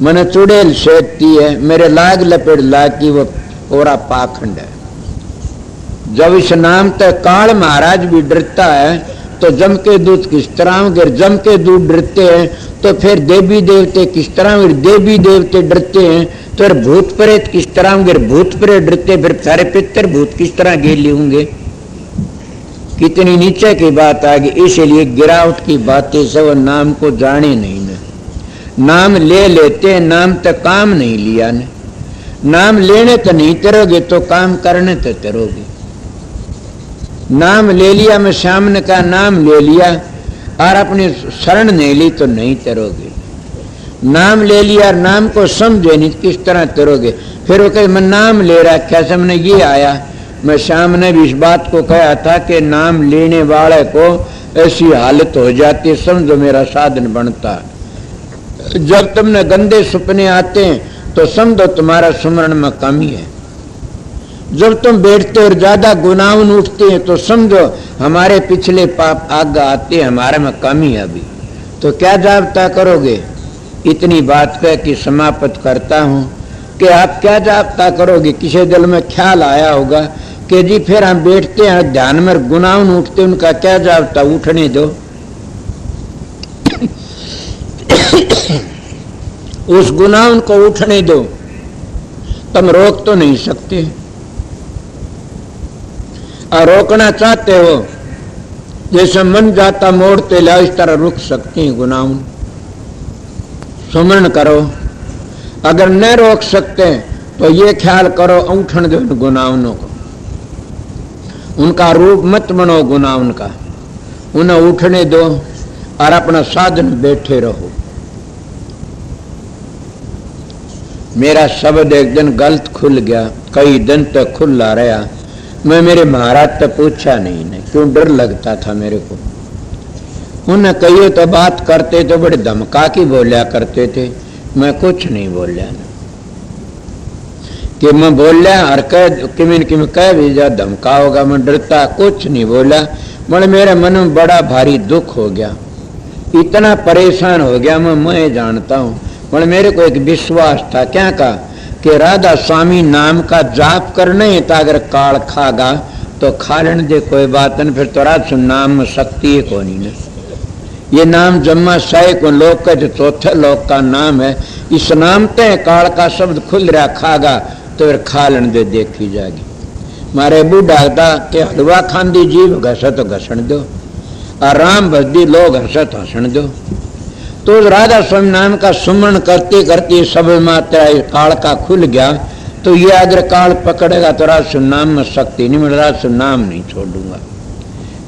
मैंने चुड़ैल सेधती है, मेरे लाग लपेट लाग की वो पूरा पाखंड है। जब इस नाम तक काल महाराज भी डरता है तो जम के दूत किस तरह गिर, जम के दूत डरते हैं तो फिर देवी देवते किस तरह गिर, देवी देवते डरते हैं तो फिर भूत प्रेत किस तरह गिर, भूत प्रेत डरते फिर सारे पितर भूत किस तरह गेले होंगे। कितनी नीचे की बात आ गई। इसलिए गिरावट की बातें से वो नाम को जाने नहीं न। नाम ले लेते, नाम तक काम नहीं लिया न। नाम लेने तो नहीं तरोगे तो काम करने तो तरोगे। नाम ले लिया, मैं सामने का नाम ले लिया और अपनी शरण नहीं ली तो नहीं तरोगे। नाम ले लिया, नाम को समझे नहीं किस तरह तरोगे। फिर वो कहे मैं नाम ले रहा, कैसे मैंने ये आया। मैं शाम ने भी इस बात को कहा था कि नाम लेने वाले को ऐसी हालत हो जाती है, समझो मेरा साधन बनता। जब तुमने गंदे सपने आते हैं तो समझो तुम्हारा सुमरण में कमी है। जब तुम बैठते और ज्यादा गुनाह उठते हैं तो समझो हमारे पिछले पाप आगे आते हैं, हमारे में कमी है अभी। तो क्या जाबता करोगे। इतनी बात कह कि समाप्त करता हूं कि आप क्या जाबता करोगे। किसी दिल में ख्याल आया होगा कि जी फिर हम बैठते हैं ध्यान में, गुनाह उठते, उनका क्या जावता, उठने दो। उस गुनाह को उठने दो, तुम रोक तो नहीं सकते, और रोकना चाहते हो जैसे मन जाता मोड़ते ला इस तरह रुक सकते हैं गुनाह। सुमरण करो, अगर न रोक सकते तो ये ख्याल करो उठन दो गुनाहों को, उनका रूप मत बनो गुनाह उनका, उन्हें उठने दो और अपना साधन बैठे रहो। मेरा शब्द एक दिन गलत खुल गया, कई दिन तक खुला रहा। मैं मेरे महाराज तो पूछा नहीं, क्यों डर लगता था मेरे को। उन्हें कहिए तो बात करते तो बड़े धमका की बोलिया करते थे, मैं कुछ नहीं बोलिया कि मैं बोलिया और किमिन कह भी जा धमका होगा, मैं डरता कुछ नहीं बोला। मगर मेरे मन में बड़ा भारी दुख हो गया, इतना परेशान हो गया मैं जानता हूँ। मगर मेरे को एक विश्वास था क्या का कि राधा स्वामी नाम का जाप करने है, तो अगर काल खागा तो खा लेने दे, कोई बात नहीं, फिर तो राधा नाम में शक्ति है कौन ही। ये नाम जम्मा साय को लोक का जो चौथे लोक का नाम है, इस नाम ते काल का शब्द खुल रहा खागा तो फिर खा लेने दे, देखी जाएगी। मारे बूढ़ा था कि हलवा खांदी जीव घसा तो घसण दो, और राम भजदी लोग हंसा तो हंसन दो। तो राधा स्वामी नाम का सुमरण करते करते सब मात्रा काल का खुल गया, तो ये अगर काल पकड़ेगा तो राधा नाम में शक्ति नहीं मिल, राधा नाम नहीं छोड़ूंगा।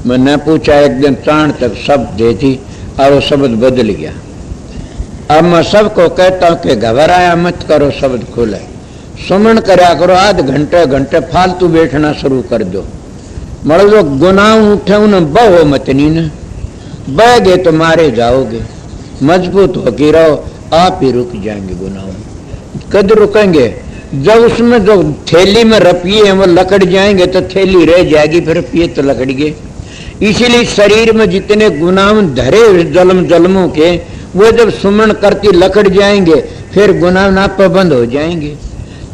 मैंने पूछा एक दिन चाण तक शब्द दे थी और वो शब्द बदल गया। अब मैं सबको कहता हूँ कि घबराया मत करो, शब्द खुले, सुमरण करया करो, आध घंटे घंटे फालतू बैठना शुरू कर दो। मगर जो गुनाह उठे उन्हें बहो मत नहीं न, बह गए तो मारे जाओगे। मजबूत होके रहो, आप ही रुक जाएंगे गुनाह। कद रुकेंगे जब उसमें जो थैली में रुपये हैं वो लकड़ जाएंगे तो थैली रह जाएगी, फिर रुपये तो लकड़ गए। इसीलिए शरीर में जितने गुनाह धरे जन्मों के, वो जब सुमरण करती लकड़ जाएंगे फिर गुनाह ना पाबंद हो जाएंगे।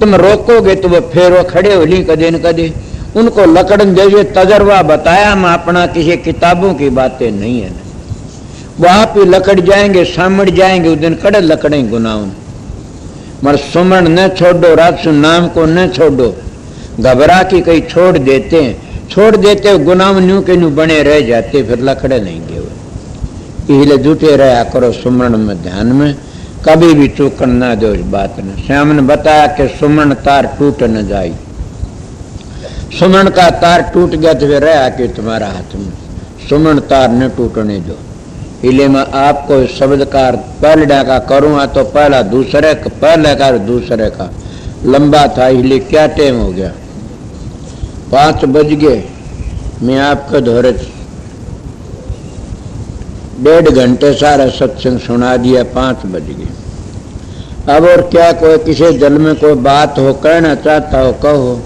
तुम रोकोगे तो वो फिर वो खड़े हो ली कदे न कदे। उनको लकड़न जैसे तजर्बा बताया, मैं अपना किसी किताबों की बातें नहीं है, वहां पे लकड़ जाएंगे, सामड़ जाएंगे, उस दिन कड़े लकड़े गुनाह। मगर सुमरण न छोड़ो, रात नाम को न छोड़ो, घबरा के कहीं छोड़ देते हैं, छोड़ देते गुनाह न्यू के न्यू बने रह जाते, फिर लकड़े नहीं गए। इसलिए जुटे रहा करो सुमरण में, ध्यान में, कभी भी चूकन ना दो इस बात ने। श्याम ने बताया कि सुमरण तार टूट न जाए, सुमरण का तार टूट गया तो फिर रहा कि तुम्हारा हाथ में, सुमरण तार न टूटने दो। इसलिए मैं आपको शब्द का पहले का करूँगा तो पहला दूसरे का, पहले का दूसरे का लंबा था, इसलिए क्या टाइम हो गया, 5 बज गए। मैं आपको धोरे 1.5 घंटे सारा सत्संग सुना दिया, 5 बज गए। अब और क्या, कोई किसी दिल में कोई बात हो, कहना चाहता हो कहो,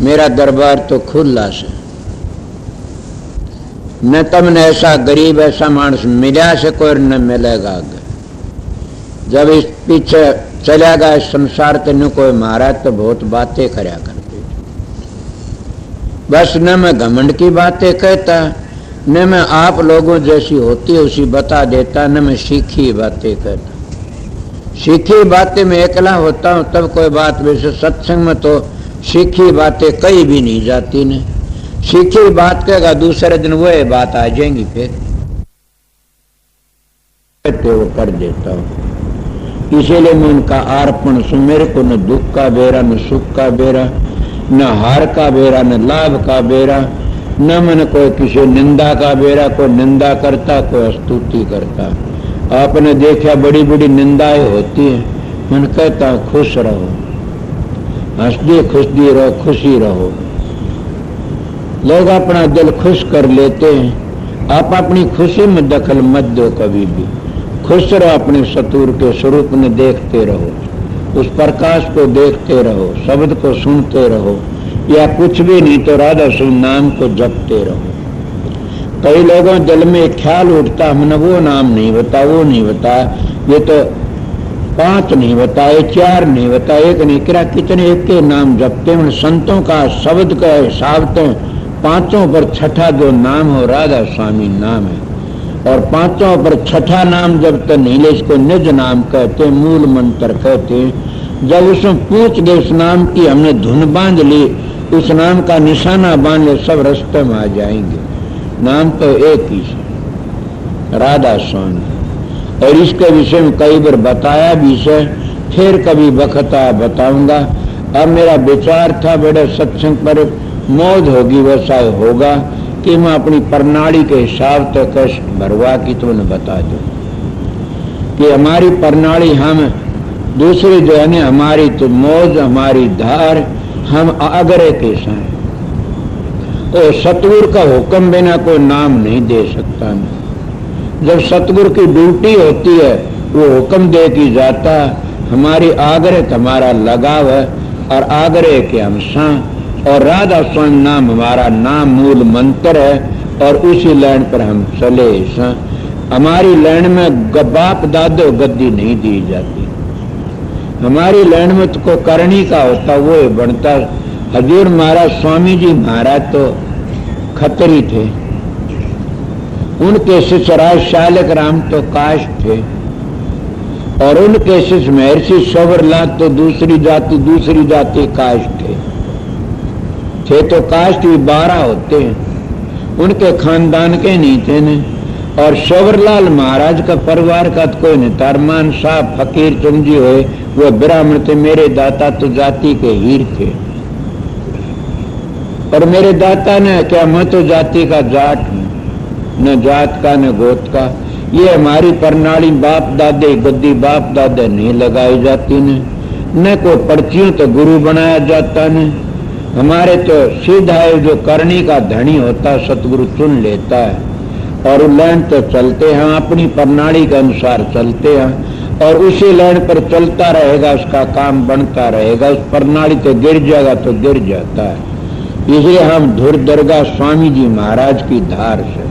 मेरा दरबार तो खुला से। न तुमने ऐसा गरीब ऐसा मानस मिला से कोई न मिलेगा। जब इस पीछे चलेगा इस संसार ते न कोई महाराज तो बहुत बातें करया करते, बस न मैं घमंड की बातें कहता, न मैं आप लोगों जैसी होती उसी बता देता, न मैं सीखी बातें कहता। सीखी बातें में अकेला होता हूँ तब कोई बात, वैसे सत्संग में तो सीखी बातें कहीं भी नहीं जाती न। सीखी बात कहेगा दूसरे दिन वह बात आ जाएंगी, फिर वो कर देता हूँ। इसीलिए मैं उनका अर्पण सु, मेरे को न दुख का बेरा न सुख का बेरा, न हार का बेरा न लाभ का बेरा, न मन कोई किसी निंदा का बेरा, कोई निंदा करता कोई स्तुति करता। आपने देखा बड़ी बड़ी निंदाएं होती हैं, मन कहता हूँ खुश रहो, हंसदी खुशदी रहो, खुशी रहो। लोग अपना दिल खुश कर लेते हैं, आप अपनी खुशी में दखल मत दो कभी भी। खुश रहो, अपने सतुर के स्वरूप में देखते रहो, उस प्रकाश को देखते रहो, शब्द को सुनते रहो, या कुछ भी नहीं तो राधा शिव नाम को जपते रहो। कई लोगों दिल में ख्याल उठता, हमने वो नाम नहीं बता, वो नहीं बता, ये तो 5 नहीं बताए, 4 नहीं बताए, एक नहीं करा, कितने एक के नाम जपते हैं। संतों का शब्द का हिसाब तो 5 पर छठा जो नाम हो राधा स्वामी नाम है, और 5 पर छठा नाम जब तक नहीं ले इसको निज नाम कहते, मूल मंत्र कहते। जब उसमें पूछ गए उस नाम की, हमने धुन बांध ली, उस नाम का निशाना बांध ले, सब रास्ते में आ जाएंगे। नाम तो एक ही है, राधा स्वामी। और इसके विषय में कई बार बताया भी है, फिर कभी बखता बताऊंगा। अब मेरा विचार था बड़े सत्संग पर मौज होगी, वैसा होगा कि मैं अपनी प्रणाली के हिसाब से कष्ट भरवा की तो उन्हें बता दूं कि हमारी प्रणाली, हम दूसरी जो है ना हमारी तो मौज, हमारी धार, हम आगरे के साथ। और सतगुरु का हुक्म बिना कोई नाम नहीं दे सकता। जब सतगुरु की ड्यूटी होती है वो हुक्म दे की जाता। हमारी आग्रह हमारा लगाव है और आग्रह के हम सा, और राधा स्वामी नाम हमारा नाम मूल मंत्र है और उसी लाइन पर हम चले सा। हमारी लाइन में बाप दादो गद्दी नहीं दी जाती। हमारी लाइन में तो को करनी का होता वो बनता। हजूर महाराज स्वामी जी महाराज तो खतरी थे, उनके शिष्य राज शालक राम तो काष्ट थे, और उनके शिष्य महर्षि सवरलाल तो दूसरी जाति काष्ट थे तो काष्ट भी 12 होते हैं, उनके खानदान के नहीं थे न। और सवरलाल महाराज का परिवार का तो कोई नहीं, तरमान साहब फकीर चुंजी हुए वो ब्राह्मण थे। मेरे दाता तो जाति के हीर थे, और मेरे दाता ने क्या, मैं तो जाति का जाट हूं, न जात का न गोत का। ये हमारी प्रणाली बाप दादे गद्दी बाप दादे नहीं लगाई जाती न कोई पर्चियों तो गुरु बनाया जाता न। हमारे तो सीधा है जो करनी का धनी होता सतगुरु चुन लेता है, और लाइन तो चलते हैं, अपनी प्रणाली के अनुसार चलते हैं, और उसी लाइन पर चलता रहेगा, उसका काम बनता रहेगा। उस प्रणाली तो गिर जाएगा तो गिर जाता है। इसलिए हम धुर दरगाह स्वामी जी महाराज की धार से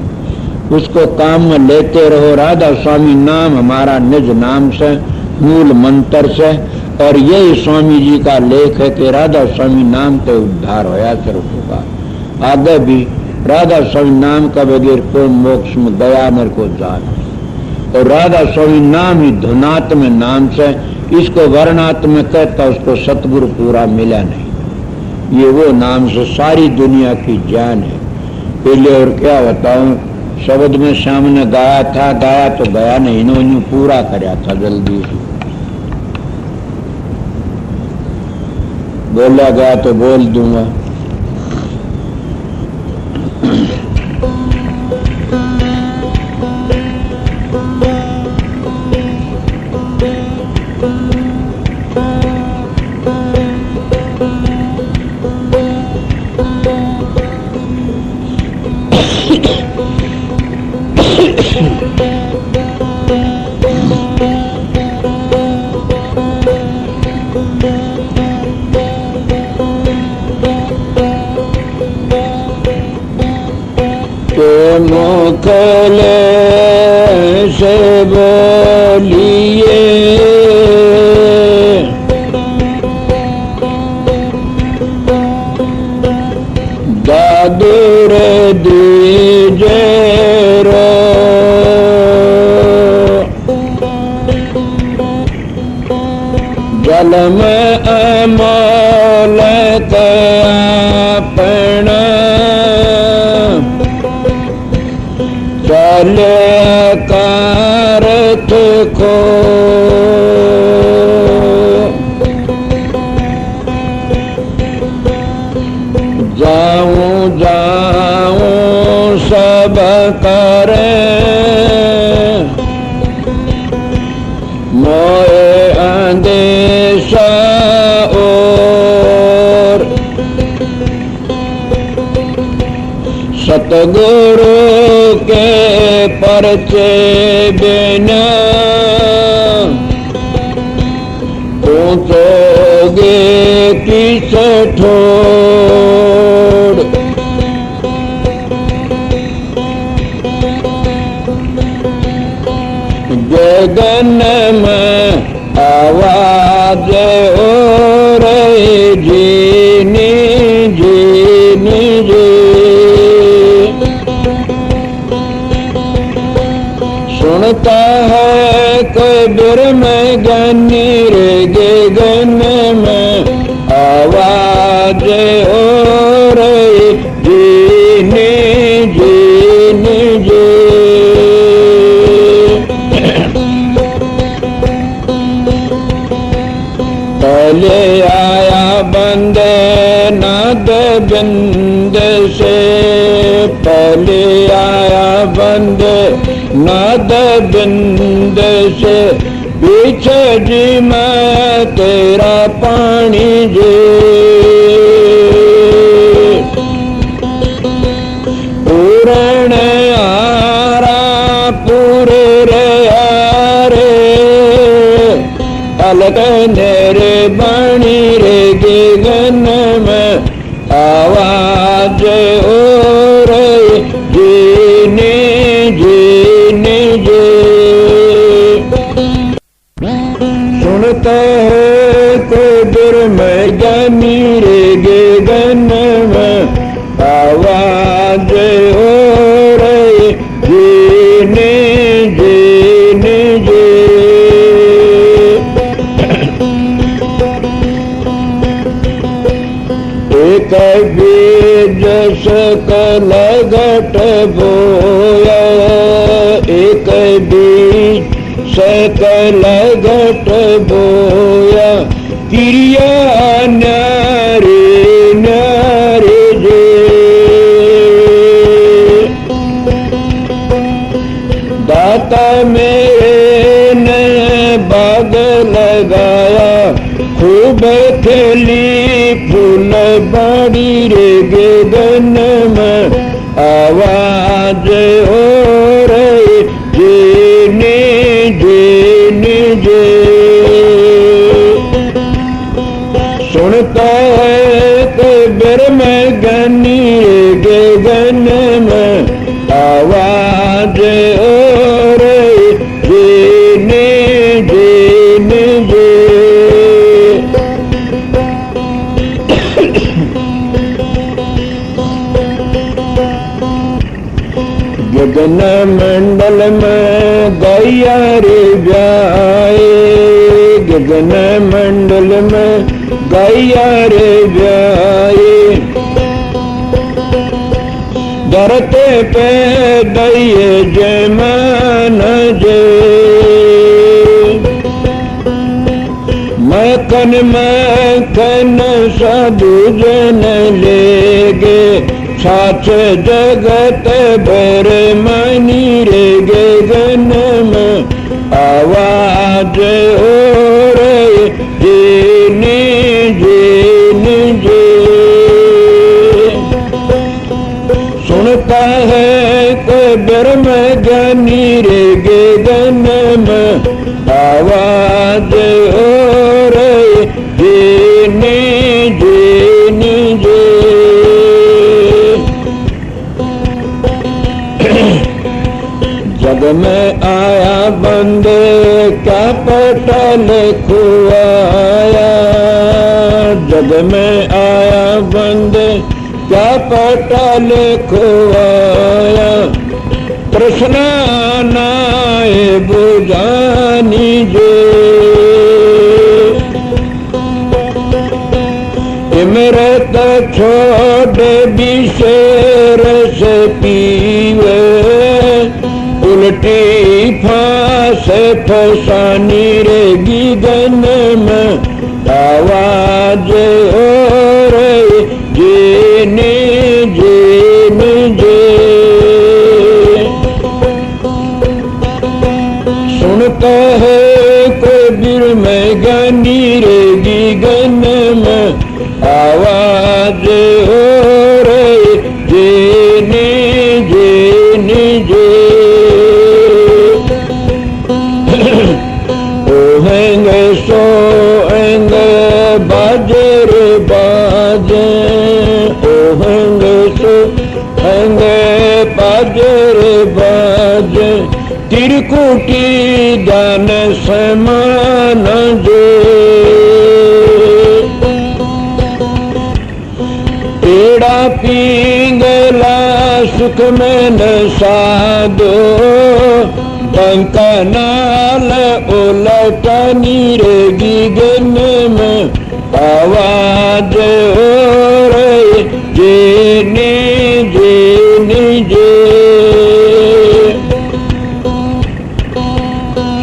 उसको काम में लेते रहो। राधा स्वामी नाम हमारा निज नाम से, मूल मंत्र से, और यही स्वामी जी का लेख है कि राधा स्वामी नाम से उद्धार होया स्वरूप होगा। आगे भी राधा स्वामी नाम का बगैर कोई मोक्ष में गया मेरे को जान, और राधा स्वामी नाम ही धुनात्म नाम से, इसको वर्णात्म कहता, उसको सतगुरु पूरा मिला नहीं। ये वो नाम से सारी दुनिया की जान है। पहले और क्या बताऊं, शब्द में सामने गाया तो गया नहीं, इन्होंने पूरा कराया था जल्दी से। बोला गया तो बोल दूंगा। मुखले से बोलिए दादुर दीजे रो, जल में अमोल अपना चले कारथ को, जाऊं सब करे मोए अंदेशा और, सतगुरु के परचे बिना पहुंचोगे किस ठोर। गगन में सुनता है कोई ब्रह्म ज्ञानी रे गगन में आवाज हो रही जीने जीने जी। पहले आया बंदे नाद बिंद से, पहले आया बंदे नाद बिंद से, पीछे जी मैं तेरा पानी जी। पूरण आरा पूरे रे आरे, अलग नेरे बाणी रे गगन में आवाज हो रही जीने जीने जी। सुनता है कोई ब्रह्म ज्ञानी रे गगन में आवाज हो रही जीने जीने जी। एक बीज सकल घट बोया, एक बीज सकल घट बोया, क्रिया न्यारे न्यारे जे। दाता मेरे ने बाग लगाया, खूब खिली फूल बाड़ी रे गगन में आवाज हो रही जीने जीने जी। सुनता है कोई ब्रह्म ज्ञानी रे गगन में आवाज हो रही जीने जीने जी। गगन मंडल में गैया रे ब्याए, गगन मंडल में गैया रे ब्याए, धरते पे दैये जमान जे। मखन साधु जन ले गे, साच जगत भर मनी रे गगन में आवाज हो रही जीने जीने जी। सुनता है कोई ब्रह्म ज्ञानी रे गगन में आवाज हो रही जीने जीने जी। जग में आया बंदे क्या पटल खुआया, जग में आया बंदे क्या पटल खुआया, कृष्णा नाए बुझानी जे। इमरत छोड़ विषेर से पीवे, उल्टी फांस फसानी रे गगन में आवाज हो रही जीने जीने जी। सुनता है कोई ब्रह्म ज्ञानी रे गगन में आवाज हो रही जीने जीने जी। ओहेंगे सोएंगे बाजर बाजे, ओहेंगे सोएंगे बाजर बाजे, त्रिकुटी दान समान जे। पेड़ा पींगला सुख में न साधो, पंखा नाल उलटनी रेगी गन में आवाज हो रही जेने जेने जे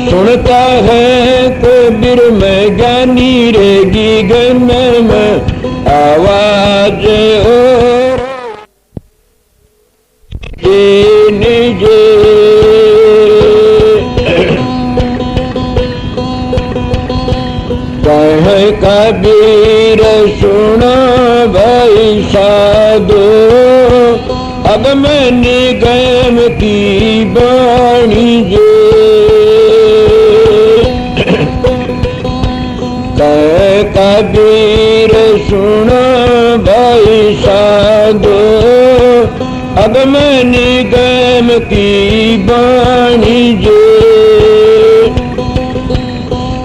सुनता है कबीर में ज्ञानी रेगी गन में आवाज हो जेने जे कहे कबीर सुनो भाई साधो अब मैं निगम की बाणी जे कहे कबीर सुनो भाई साधो अब मैं निगम की बाणी जे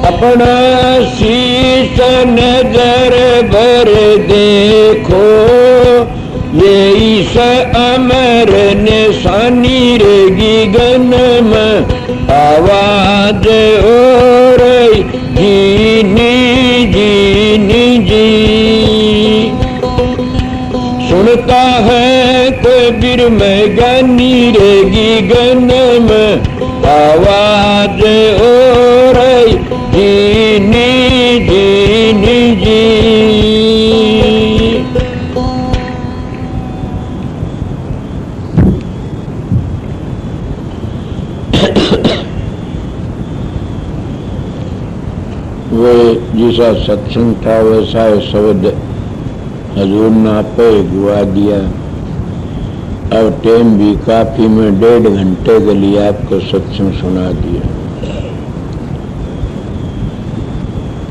अपना शीश नजर भर देखो यही से अमर निशानी रेगी गन में आवाज हो रही जीनी जीनी जी सुनता है कबीर में ज्ञानी रेगी गन में आवाज हो रही जीनी जीनी जी वे जैसा सत्संग था वैसा शब्द हजूर ने आपे गुआ दिया। अब टाइम भी काफी में 1.5 घंटे के लिए आपको सत्संग सुना दिया।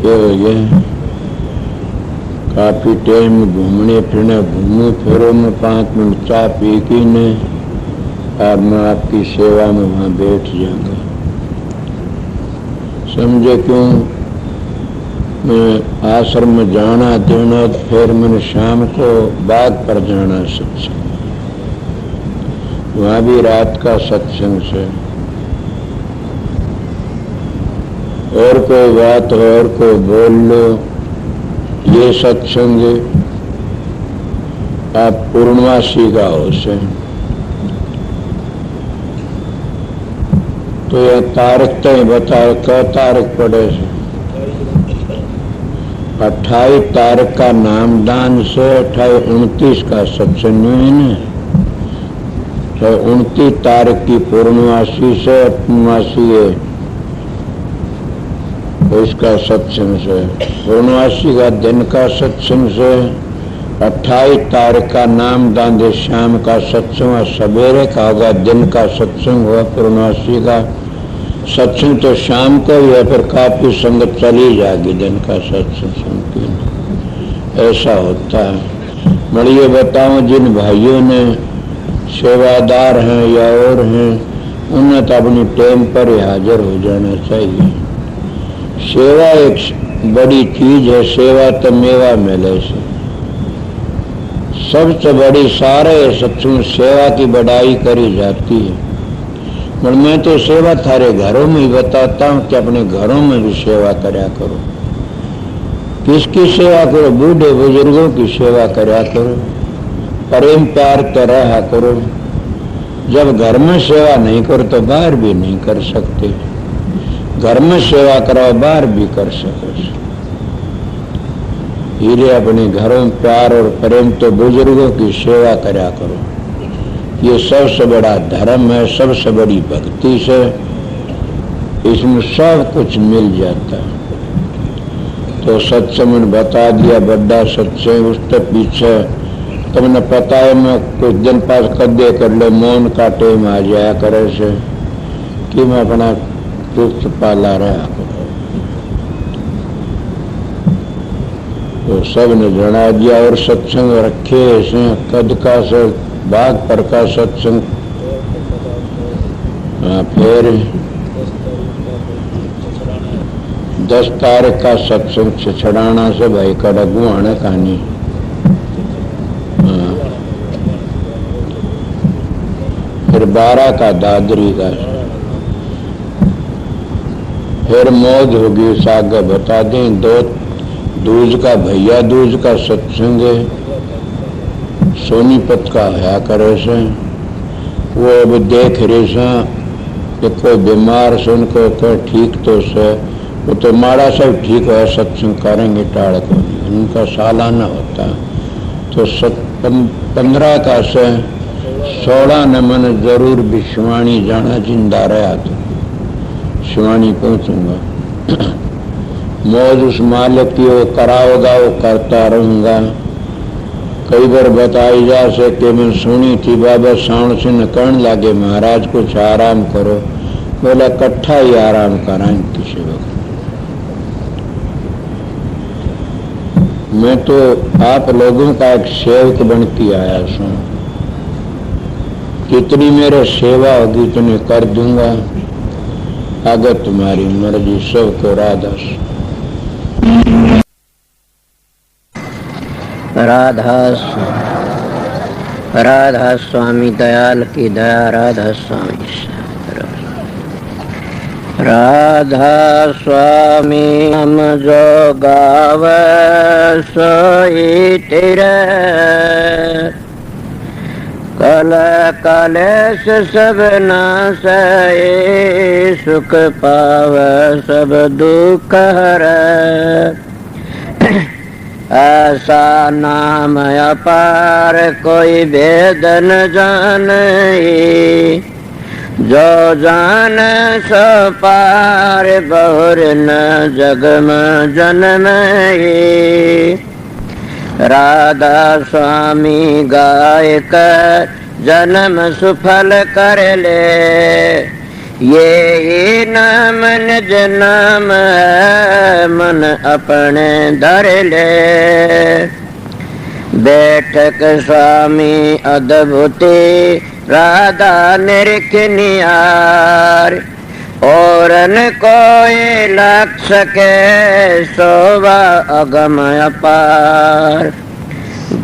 ये हो गया काफी टाइम घूमने फिरने घूमू फिरो में 5 मिनट चाय पी की ने और मैं आपकी सेवा में वहां बैठ जाऊंगा। समझे क्यों मैं आश्रम में जाना देना फिर मैंने शाम को बाग पर जाना सत्संग वहां भी रात का सत्संग से और कोई बात हो और कोई बोल लो ये सत्संग आप पूर्णवासी का हो से तो यह तारीख तो बता क्या तारीख पड़े से 28 तारीख का नामदान से 28-29 का सत्संग है ना। तो 29 तारीख की पूर्णवासी से पूर्णवासी है तो इसका सत्संग से पूर्णवासी का दिन का सत्संग से 28 तारीख का नामदान दे शाम का सत्संग सवेरे का होगा दिन का सत्संग हुआ पूर्णवासी का सत्संग तो शाम को ही है फिर काफी संगत चली जाएगी दिन का सत्संग सुनती ऐसा होता है। मड़िए बताऊं जिन भाइयों ने सेवादार हैं या और हैं उन्हें तो अपनी टाइम पर ही हाजिर हो जाना चाहिए। सेवा एक बड़ी चीज है। सेवा तो मेवा मिले से सबसे बड़ी सारे सत्संग सेवा की बढ़ाई करी जाती है। पर मैं तो सेवा थारे घरों में ही बताता हूँ कि अपने घरों में भी सेवा करया करो। किसकी सेवा करो? बूढ़े बुजुर्गों की सेवा करया करो। प्रेम प्यार तो रहा करो। जब घर में सेवा नहीं करो तो बाहर भी नहीं कर सकते। घर में सेवा कराओ बाहर भी कर सको। हीरे अपने घरों में प्यार और प्रेम तो बुजुर्गों की सेवा करया करो। ये सबसे बड़ा धर्म है, सबसे बड़ी भक्ति से इसमें सब कुछ मिल जाता है। तो सत्संग ने बता दिया बड़ा सत्संग उसके पीछे तुमने पता है मैं कुछ दिन पास कदे कर ले मौन का टाइम आ जाया करे से कि मैं अपना दुख पाला रहा करो। तो सब ने जना दिया और सत्संग रखे ऐसे कद का से बाग पर का सत्संग। फिर 10 तारीख का सत्संग छछड़ाना से भाई कड़गू आने कहानी। फिर 12 का दादरी का फिर मौज होगी उस आगे बता दें। दो दूज का भैया दूज का सत्संग सोनीपत का है करे से वो अब देख रहे से कि कोई बीमार से उनको कोई ठीक तो से वो तो माड़ा सब ठीक है सत्संग करेंगे टाड़ को उनका सालाना होता तो 15 का से 16 ने मैंने जरूर भी शिवानी जाना जिंदा रहा तो शिवानी पहुंचूंगा। मौज उस मालिक की वो कराओगा वो करता रहूंगा। कई बार बताई जा सके मैं सुनी थी बाबा साउंड से न कहने लगे महाराज कुछ आराम करो। बोला इकट्ठा ही आराम कराएं किसी वक्त। मैं तो आप लोगों का एक सेवक बन के आया हूं। जितनी मेरे सेवा होगी उतनी कर दूंगा। आगे तुम्हारी मर्जी सबको राधा राधा राधा स्वामी दयाल की दया राधा स्वामी राधा स्वामी हम जो गावे सोई तेरे कल कलेश सब नासे सुख पाव सब दुख हरे। ऐसा नाम अपार कोई भेद न जाने जो जान सो पार बहुर न जग में जन्म। राधा स्वामी गाय कर जन्म सुफल कर ले ये नाम निज नाम है मन अपने धर ले। बैठक स्वामी अद्भुति राधा निरखनियार और न कोई लग सके शोभा अगम अपार।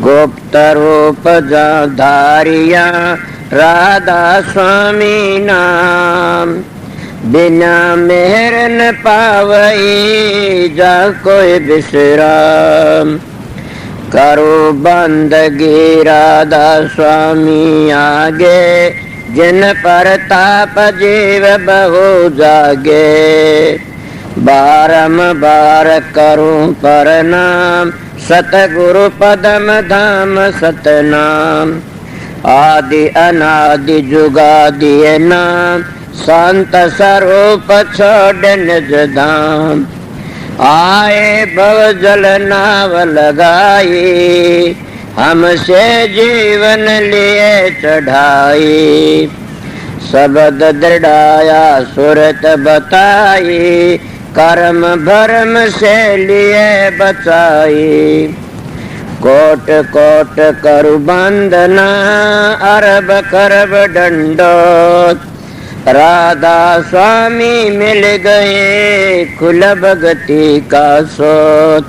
गुप्त रूप जा धारिया राधा स्वामी नाम बिना मेहर न पावई जा कोई विश्राम। करो बंदगी राधा स्वामी आगे जिन पर ताप जीव बहु जागे। बारंबार करूं प्रणाम सतगुरु पदम धाम सतनाम। आदि अनादि जुगादि नाम संत स्वरूप छोड़ निज धाम। आए भव जल नाव लगाई हमसे जीवन लिए चढ़ाई। शब्द दृढ़ाया सुरत बताई कर्म भरम से लिए बचाई। कोट कोट करु बंदना अरब करब दंडोत। राधा स्वामी मिल गए खुल भगति का सोत।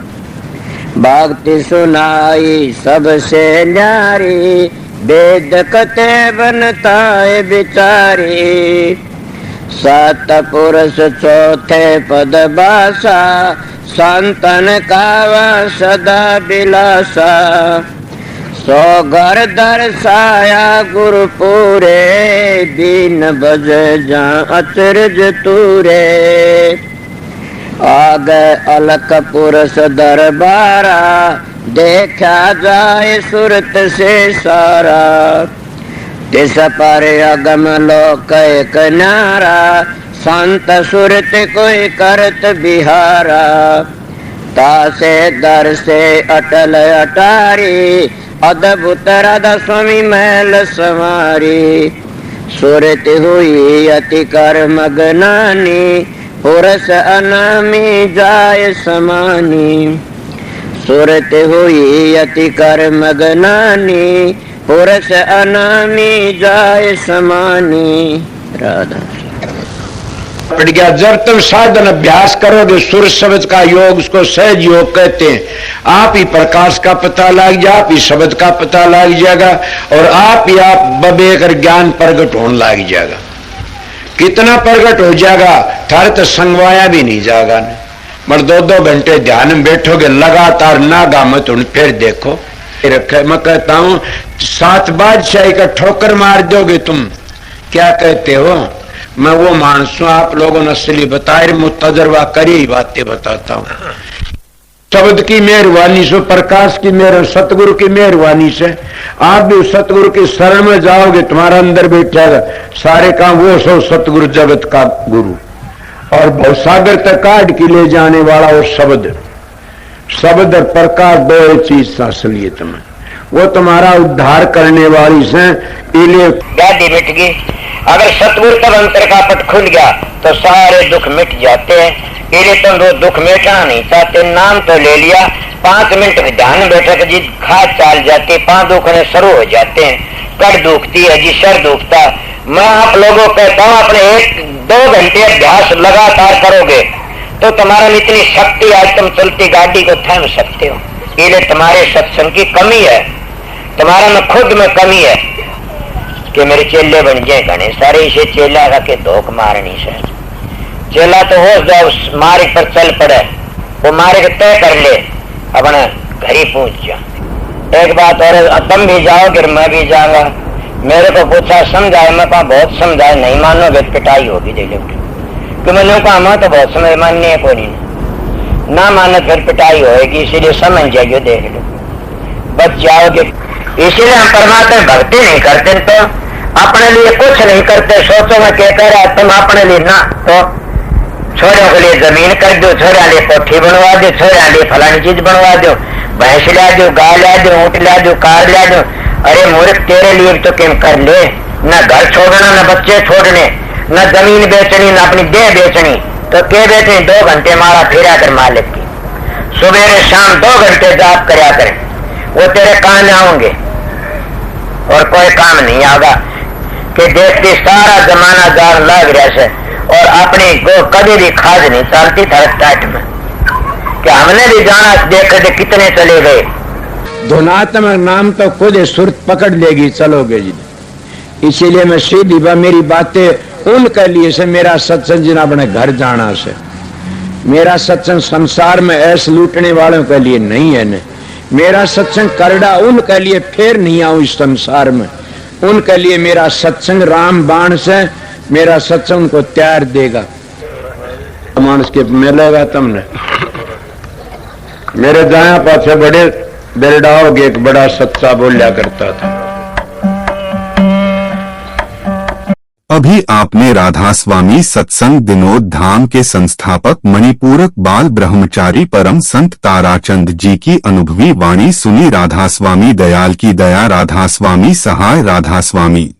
भक्ति सुनाई सबसे न्यारी वेद कते बनता है बिचारी। सात पुरुष चौथे पद बासा संतन कावा सदा बिलासा। सो घर दर्शाया गुरु पूरे दीन बज जा अचरज तूरे। आगे अलक पुरुष दरबारा देखा जाए सुरत से सारा। तिस पर अगम लोक एक नारा संत सुरत कोई करत बिहारा। तासे दर से अटल अटारी अद्भुत राधा स्वामी महल संवारी। सुरत हुई अति कर मगनानी पुरुष अनामी जाय समानी। सुरत हुई अति कर मगनानी पुरुष अनामी जाय समानी। राधा पड़ गया। जब तुम साधन अभ्यास करोगे सुर शब्द का योग उसको सहज योग कहते हैं। आप ही प्रकाश का पता लग जाए, आप ही शब्द का पता लग जाएगा और आप ही आप बबे कर ज्ञान प्रकट होने लग जाएगा। कितना प्रगट हो जाएगा, थारे तो संगवाया भी नहीं जाएगा। मगर 2-2 घंटे ध्यान में बैठोगे लगातार, नागा मत उन फिर देखो रखे। मैं कहता हूं 7 बादशाही का ठोकर मार दोगे तुम। क्या कहते हो? मैं वो मानस हूं, आप लोगों ने असली बताए, मुझ तजर्बा करी ही बातें बताता हूं। शब्द की मेहरबानी से, प्रकाश की मेहर, सतगुरु की मेहरबानी से आप भी सतगुरु की शरण में जाओगे, तुम्हारा अंदर बैठेगा सारे काम वो सो सतगुरु जगत का गुरु, और भवसागर तक काट के ले जाने वाला वो शब्द। शब्द और प्रकाश दो चीज असलियत में, वो तुम्हारा उद्धार करने वाली से। इले गाड़ी मिट गई। अगर सतगुरु तब अंतर का पट खुल गया तो सारे दुख मिट जाते हैं। इले तुम वो दुख मिटाना नहीं चाहते, नाम तो ले लिया, 5 मिनट में ध्यान बैठक जी खाद चाल जाती, 5 दुखने शुरू हो जाते हैं। कड़ दुखती है जी, सर दुखता। मैं आप लोगों को कहता हूं अपने 1-2 घंटे अभ्यास लगातार करोगे तो तुम्हारा में इतनी शक्ति, आज तुम चलती गाड़ी को थाम सकते हो। इले तुम्हारे सत्संग की कमी है, तुम्हारा में खुद में कमी है कि मेरे चेले बन जाए घने सारे, इसे चेला का के धोख मारनी से। चेला तो हो जाओ मार्ग पर चल पड़े, वो मार्ग तय कर ले, अपने घर ही पहुंच जा। एक बात और, तुम भी जाओगे मैं भी जाऊंगा। मेरे को पूछा समझाए, मैं कहा बहुत समझाए, नहीं मानोगे पिटाई होगी दे लोगे। कि मैंने कहा मैं तो बहुत समझ माननी है, कोई नहीं ना मानो फिर पिटाई होगी, इसीलिए समझ जाइए, देख लो बच जाओगे। इसीलिए हम परमात्मा भक्ति नहीं करते तो अपने लिए कुछ नहीं करते। सोचो मैं क्या कह रहा, तुम अपने लिए ना तो छोरों के लिए जमीन कर दो, छोरा लिए कोठी बनवा दो, छोरा लिए फलानी चीज बनवा दो, भैंस ला दो, गाय ला दो, ऊँट ला दो, कार ला दो। अरे मूर्ख, तेरे लिए तो क्या कर ले, न घर छोड़ना, न बच्चे छोड़ने, न जमीन बेचनी, न अपनी देह बेचनी, तो क्या बेचनी? 2 घंटे मारा फेरा कर मालिक की, सुबह शाम 2 घंटे जाप करया करें, वो तेरे काम आएंगे और कोई काम नहीं आगा। कि देखती सारा जमाना जान लग रहा से और अपनी गो कभी भी खाद नहीं चलती था टाइट में, कि हमने भी जाना देख थे कितने चले गए। धुनात्मक नाम तो खुद सुरत पकड़ लेगी, चलोगे जी। इसीलिए मैं सीधी मेरी बातें उनके लिए से, मेरा सत्संग जिन अपने घर जाना से, मेरा सत्संग संसार में ऐसे लूटने वालों के लिए नहीं है। न मेरा सत्संग करड़ा उनके लिए फिर नहीं आऊं इस संसार में, उनके लिए मेरा सत्संग राम बाण से, मेरा सत्संग उनको त्यार देगा। मानस के मिलेगा तुमने मेरे दाया पासे बड़े बेरडाओगे, एक बड़ा सच्चा बोलिया करता था। अभी आपने राधा स्वामी सत्संग विनोद धाम के संस्थापक मणिपूरक बाल ब्रह्मचारी परम संत ताराचंद जी की अनुभवी वाणी सुनी। राधा स्वामी दयाल की दया, राधा स्वामी सहाय, राधा स्वामी।